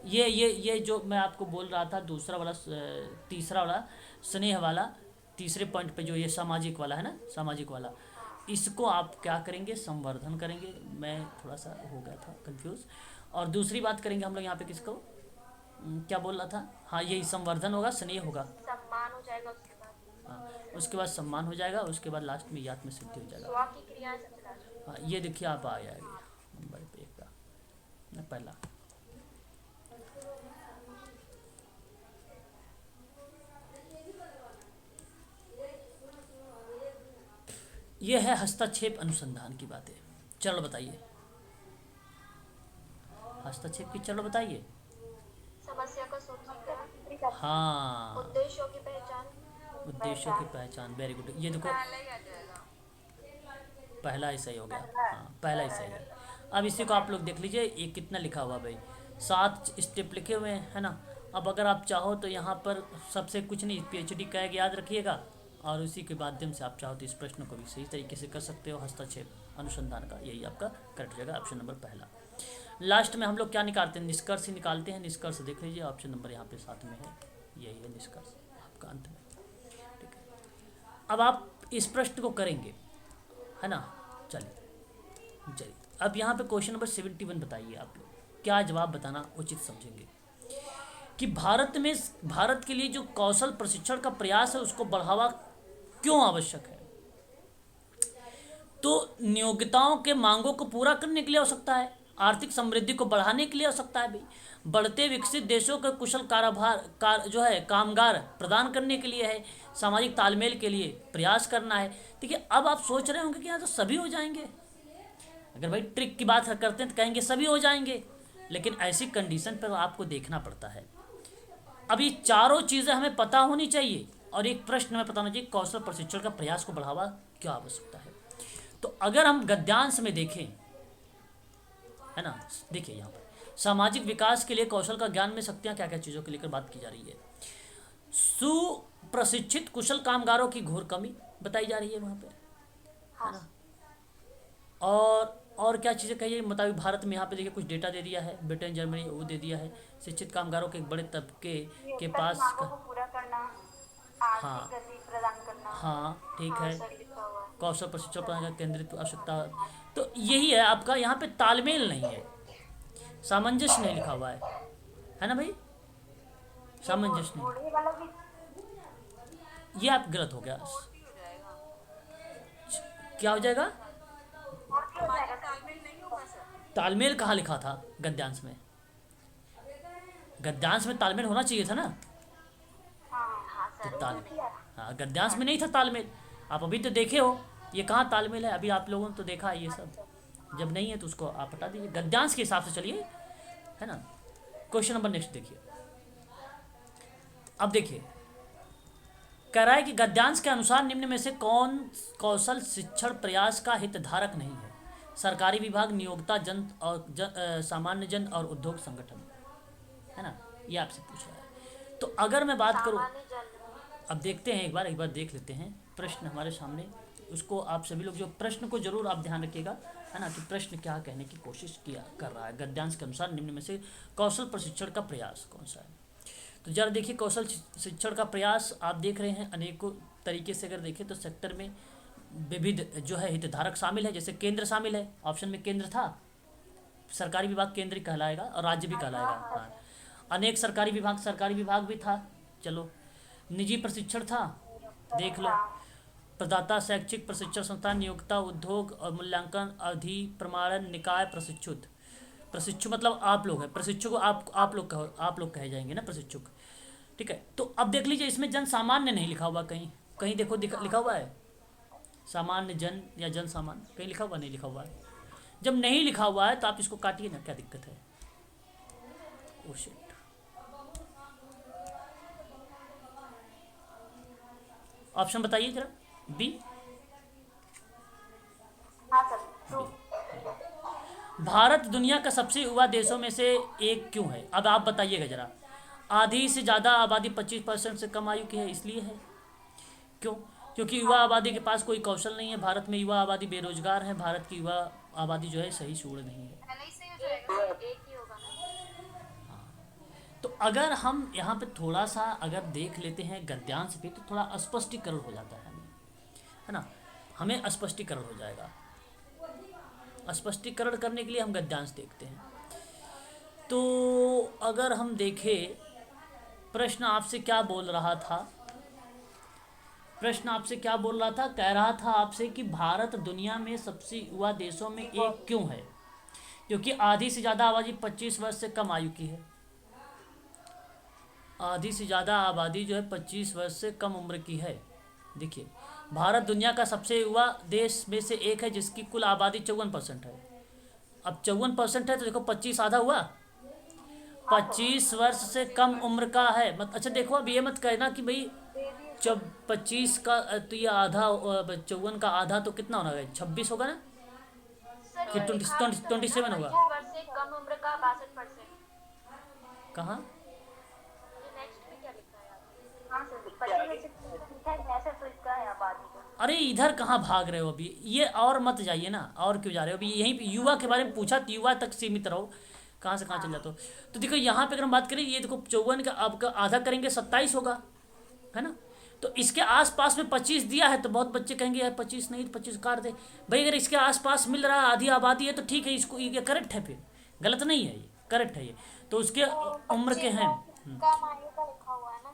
ये जो मैं आपको बोल रहा था, दूसरा वाला, तीसरा वाला स्नेह वाला, तीसरे पॉइंट पे जो ये सामाजिक वाला है ना, सामाजिक वाला, इसको आप क्या करेंगे? संवर्धन करेंगे। मैं थोड़ा सा हो गया था कंफ्यूज। और दूसरी बात करेंगे हम लोग यहाँ पे किसको, क्या बोल रहा था, हाँ यही संवर्धन होगा, स्नेह होगा, सम्मान हो जाएगा उसके बाद। हाँ उसके बाद सम्मान हो जाएगा, उसके बाद लास्ट में आत्म सिद्धि हो जाएगा। स्व की क्रियाएं सबसे लास्ट। हाँ ये देखिए आप आ जाएगी नंबर पे का पहला। ये है हस्तक्षेप अनुसंधान की बातें। चलो बताइए, हस्तक्षेप की चलो बताइए। समस्या का सूत्रीकरण, हाँ, उद्देश्यों की पहचान, उद्देश्यों की पहचान, वेरी गुड। ये देखो पहला ही सही हो गया, हाँ पहला ही सही है। अब इसी को आप लोग देख लीजिए, ये कितना लिखा हुआ भाई, 7 स्टेप लिखे हुए हैं, है ना। अब अगर आप चाहो तो यहाँ पर सबसे कुछ नहीं, PhD कैग याद रखिएगा, और उसी के माध्यम से आप चाहो तो इस प्रश्न को भी सही तरीके से कर सकते हो। हस्तक्षेप अनुसंधान का यही आपका करेक्ट हो जाएगा, ऑप्शन नंबर पहला। लास्ट में हम लोग क्या निकालते हैं? निष्कर्ष ही निकालते हैं। निष्कर्ष देख लीजिए, ऑप्शन नंबर यहाँ पे 7 में है, यही है निष्कर्ष आपका अंत में, ठीक है। अब आप इस प्रश्न को करेंगे, है ना। चलिए अब यहाँ पे क्वेश्चन नंबर 71 बताइए, आप लोग क्या जवाब बताना उचित समझेंगे कि भारत के लिए जो कौशल प्रशिक्षण का प्रयास है, उसको बढ़ावा क्यों आवश्यक है? तो नियोक्ताओं के मांगों को पूरा करने के लिए हो सकता है, आर्थिक समृद्धि को बढ़ाने के लिए हो सकता है भाई, बढ़ते विकसित देशों के कुशल कामगार प्रदान करने के लिए है, सामाजिक तालमेल के लिए प्रयास करना है। देखिए अब आप सोच रहे होंगे कि यहाँ तो सभी हो जाएंगे, अगर भाई ट्रिक की बात करते हैं तो कहेंगे सभी हो जाएंगे, लेकिन ऐसी कंडीशन पर आपको देखना पड़ता है। अब ये चारों चीज़ें हमें पता होनी चाहिए, और एक प्रश्न हमें पता होना चाहिए, कौशल प्रशिक्षण का प्रयास को बढ़ावा क्या आवश्यकता है। तो अगर हम गद्यांश में देखें, है ना, देखिए यहाँ पर सामाजिक विकास के लिए कौशल का ज्ञान में शक्तियाँ क्या क्या चीज़ों को लेकर बात की जा रही है। सुप्रशिक्षित कुशल कामगारों की घोर कमी बताई जा रही है वहाँ पे, है ना। और क्या चीज़ें कही मतलब भारत में यहाँ पे देखिए कुछ डेटा दे दिया है, ब्रिटेन जर्मनी वो दे दिया है, शिक्षित कामगारों के एक बड़े तबके के पास पूरा करना, हाँ प्रदान करना, हाँ ठीक है, लिखा हुआ है। कौशल प्रशिक्षण प्रदान केंद्रित आवश्यकता। तो यही है आपका, यहाँ पे तालमेल नहीं है, सामंजस्य नहीं लिखा हुआ है ना भाई, सामंजस्य नहीं, ये आप गलत हो गया। क्या हो जाएगा? तालमेल कहाँ लिखा था गद्यांश में? गद्यांश में तालमेल होना चाहिए था ना। तो हाँ गद्यांश में नहीं था तालमेल। आप अभी तो देखे हो, ये कहाँ तालमेल है? अभी आप लोगों ने तो देखा है ये सब, जब नहीं है तो उसको आप हटा दीजिए, गद्यांश के हिसाब से चलिए, है ना। क्वेश्चन नंबर नेक्स्ट देखिए। अब देखिए कह रहा है कि गद्यांश के अनुसार निम्न में से कौन कौशल शिक्षण प्रयास का हितधारक नहीं है? सरकारी विभाग, नियोक्ता, जन और सामान्य जन और उद्योग संगठन, है ना। ये आपसे पूछ रहा है। तो अगर मैं बात करूँ, अब देखते हैं, एक बार देख लेते हैं प्रश्न हमारे सामने। उसको आप सभी लोग जो प्रश्न को जरूर आप ध्यान रखिएगा, है ना, कि प्रश्न क्या कहने की कोशिश किया कर रहा है। गद्यांश के अनुसार निम्न में से कौशल प्रशिक्षण का प्रयास कौन सा है। तो जरा देखिए, कौशल शिक्षण का प्रयास आप देख रहे हैं अनेकों तरीके से। अगर देखें तो सेक्टर में विविध जो है हितधारक शामिल है, जैसे केंद्र शामिल है। ऑप्शन में केंद्र था, सरकारी विभाग केंद्र कहलाएगा और राज्य भी कहलाएगा। हाँ, अनेक सरकारी विभाग भी था। चलो, निजी प्रशिक्षण था, देख लो। प्रदाता शैक्षिक प्रशिक्षण संस्थान, नियोक्ता, उद्योग और मूल्यांकन अधिप्रमाणन निकाय, प्रशिक्षु मतलब आप लोग हैं, प्रशिक्षु को आप लोग कहे जाएंगे ना, प्रशिक्षु। ठीक है, तो अब देख लीजिए, इसमें जन सामान्य नहीं लिखा हुआ, कहीं कहीं देखो लिखा हुआ है सामान्य जन या जन सामान्य, कहीं लिखा हुआ नहीं लिखा हुआ है। जब नहीं लिखा हुआ है तो आप इसको काटिए ना, क्या दिक्कत है। ओ शिट, ऑप्शन बताइए जरा। बी, हाँ सर, तो भारत दुनिया का सबसे युवा देशों में से एक क्यों है। अब आप बताइएगा जरा। आधी से ज़्यादा आबादी 25% से कम आयु की है, इसलिए है। क्यों? क्योंकि युवा आबादी के पास कोई कौशल नहीं है। भारत में युवा आबादी बेरोजगार है। भारत की युवा आबादी जो है सही सूढ़ नहीं है। एक ही होगा ना। तो अगर हम यहाँ पे थोड़ा सा अगर देख लेते हैं गद्यांश पे, तो थोड़ा स्पष्टीकरण हो जाता है ना, हमें स्पष्टीकरण हो जाएगा। स्पष्टीकरण करने के लिए हम गद्यांश देखते हैं। तो अगर हम देखें, प्रश्न आपसे क्या बोल रहा था, कह रहा था आपसे कि भारत दुनिया में सबसे युवा देशों में एक क्यों है। क्योंकि आधी से ज़्यादा आबादी 25 वर्ष से कम आयु की है। आधी से ज़्यादा आबादी जो है 25 वर्ष से कम उम्र की है। देखिए, भारत दुनिया का सबसे युवा देश में से एक है, जिसकी कुल आबादी 54% है। अब 54% है तो देखो 25 आधा हुआ, 25 वर्ष से कम उम्र का है। अच्छा देखो, अब ये मत कहना कि भाई जब 25 का तो ये आधा, 54 का आधा तो कितना होना है, 26 होगा ना, सर कि ये लिखा 27 होगा। 25 वर्ष से कम उम्र का 62%। कहाँ? ये नेक्स्ट में क्या लिखा है आपने? हाँ सर, 25 वर्ष से लिखा है, वैसे तो इसका है आबादी को। अरे इधर कहाँ भाग रहे हो अभी, ये और मत जाइए ना, और क्यों जा रहे हो अभी। यहीं पे युवा के बारे में पूछा तो युवा तक सीमित रहो, कहाँ से कहाँ चल जाते हो। तो देखो यहाँ पे अगर हम बात करें, ये देखो 54 का आपका आधा करेंगे 27 होगा, है ना। तो इसके आसपास में 25 दिया है, तो बहुत बच्चे कहेंगे यार 25 नहीं, 25 काट दे भाई। अगर इसके आसपास मिल रहा है, आधी आबादी है, तो ठीक है, इसको ये करेक्ट है, फिर गलत नहीं है, ये करेक्ट है ये। तो उसके उम्र के हैं कम आयु का लिखा हुआ है ना।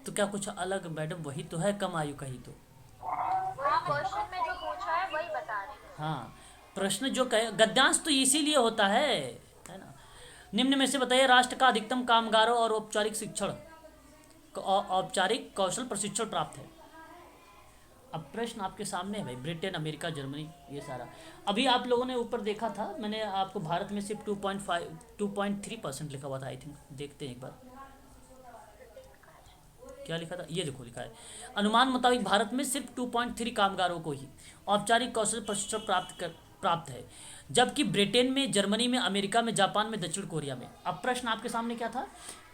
तो क्या कुछ अलग मैडम, वही तो है कम आयु का ही तो। वही क्वेश्चन में जो पूछा है वही बता रहे हैं। हाँ, प्रश्न जो कहे, गद्यांश तो इसीलिए होता है ना। निम्न में से बताइए, राष्ट्र का अधिकतम कामगारों और औपचारिक कौशल प्रशिक्षण प्राप्त है। अब प्रश्न आपके सामने है भाई, ब्रिटेन, अमेरिका, जर्मनी, ये सारा। अभी आप लोगों ने ऊपर देखा था, मैंने आपको भारत में सिर्फ 2.3% लिखा हुआ था, आई थिंक। देखते हैं एक बार क्या लिखा था। ये देखो लिखा है, अनुमान मुताबिक भारत में सिर्फ 2.3 कामगारों को ही औपचारिक कौशल प्रशिक्षण प्राप्त है, जबकि ब्रिटेन में, जर्मनी में, अमेरिका में, जापान में, दक्षिण कोरिया में। अब प्रश्न आपके सामने क्या था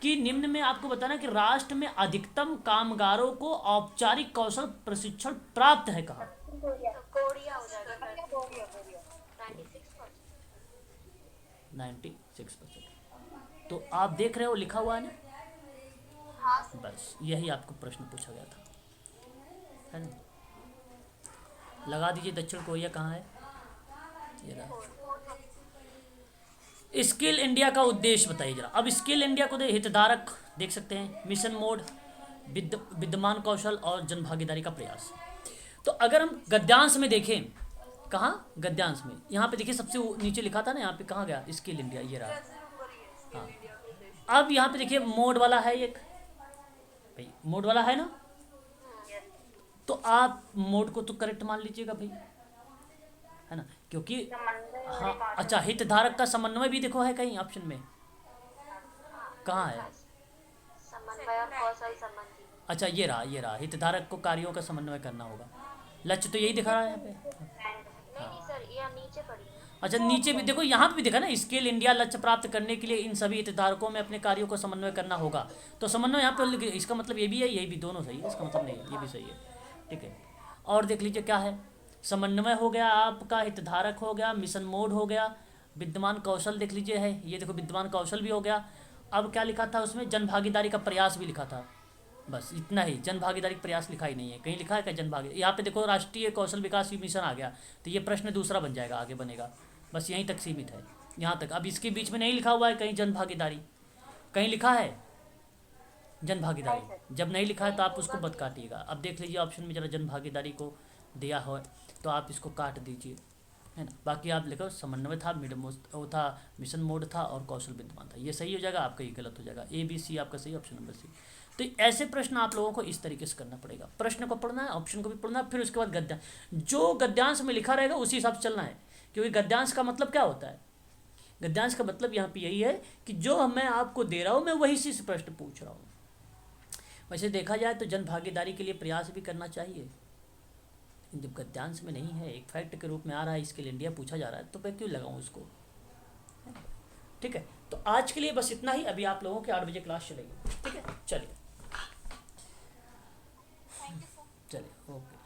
कि निम्न में आपको बताना कि राष्ट्र में अधिकतम कामगारों को औपचारिक कौशल प्रशिक्षण प्राप्त है कहाँ। कोरिया हो जाएगा। 96%। तो आप देख रहे हो लिखा हुआ है ना। हाँ बस यही आपको प्रश्न पूछा गया था, है ना। लगा दीजिए, दक्षिण कोरिया कहाँ है, ये रहा। स्किल इंडिया का उद्देश्य बताइए जरा। अब स्किल इंडिया को हितधारक देख सकते हैं, मिशन मोड, विद्यमान कौशल और जन भागीदारी का प्रयास। तो अगर हम गद्यांश में देखें, कहाँ गद्यांश में, यहाँ पे देखिए सबसे नीचे लिखा था ना, यहाँ पे कहाँ गया, स्किल इंडिया, ये रहा। हाँ, अब यहाँ पे देखिए मोड वाला है एक भाई, मोड वाला है ना, तो आप मोड को तो करेक्ट मान लीजिएगा भाई, है ना। क्योंकि हाँ, अच्छा, हितधारक का समन्वय भी देखो है कहीं ऑप्शन में, कहाँ है, समन्वय और कौशल संबंधी। अच्छा ये रहा, हितधारक को कार्यों का समन्वय करना होगा। लक्ष्य तो यही दिखा रहा है यहाँ पे। नहीं सर, ये नीचे पड़ी है। अच्छा नीचे भी देखो, यहाँ पे भी देखा ना, स्किल इंडिया लक्ष्य प्राप्त करने के लिए इन सभी हितधारकों में अपने कार्यों को समन्वय करना होगा। तो समन्वय यहाँ पे इसका मतलब ये भी है, ये भी दोनों सही है, इसका मतलब नहीं है, ये भी सही है। ठीक है, और देख लीजिए क्या है, समन्वय हो गया आपका, हितधारक हो गया, मिशन मोड हो गया, विद्यमान कौशल देख लीजिए है, ये देखो विद्यमान कौशल भी हो गया। अब क्या लिखा था उसमें, जन भागीदारी का प्रयास भी लिखा था, बस इतना ही, जन भागीदारी का प्रयास लिखा ही नहीं है, कहीं लिखा है क्या जन भागीदारी? यहाँ पे देखो राष्ट्रीय कौशल विकास मिशन आ गया, तो ये प्रश्न दूसरा बन जाएगा, आगे बनेगा, बस यहीं तक सीमित है, यहाँ तक। अब इसके बीच में नहीं लिखा हुआ है कहीं जन भागीदारी, कहीं लिखा है जन भागीदारी? जब नहीं लिखा है तो आप उसको मत काटिएगा। अब देख लीजिए ऑप्शन में जरा जन भागीदारी को दिया हो तो आप इसको काट दीजिए, है ना। बाकी आप लिखो समन्वय था, वो था, मिशन मोड था और कौशल विद्यमान था, ये सही हो जाएगा, आपका ये गलत हो जाएगा। ए बी सी आपका सही, ऑप्शन नंबर सी। तो ऐसे प्रश्न आप लोगों को इस तरीके से करना पड़ेगा, प्रश्न को पढ़ना है, ऑप्शन को भी पढ़ना है, फिर उसके बाद गद्यांश, जो गद्यांश में लिखा रहेगा उसी हिसाब से चलना है। क्योंकि गद्यांश का मतलब क्या होता है, गद्यांश का मतलब यहाँ पे यही है कि जो मैं आपको दे रहा हूँ मैं वही से प्रश्न पूछ रहा हूँ। वैसे देखा जाए तो जन भागीदारी के लिए प्रयास भी करना चाहिए, जब गद्यांश में नहीं है, एक फैक्ट के रूप में आ रहा है, इसके लिए इंडिया पूछा जा रहा है, तो मैं क्यों लगाऊं उसको। ठीक है, तो आज के लिए बस इतना ही। अभी आप लोगों के 8 बजे क्लास चलेगी। ठीक है, चलिए, चलिए, ओके।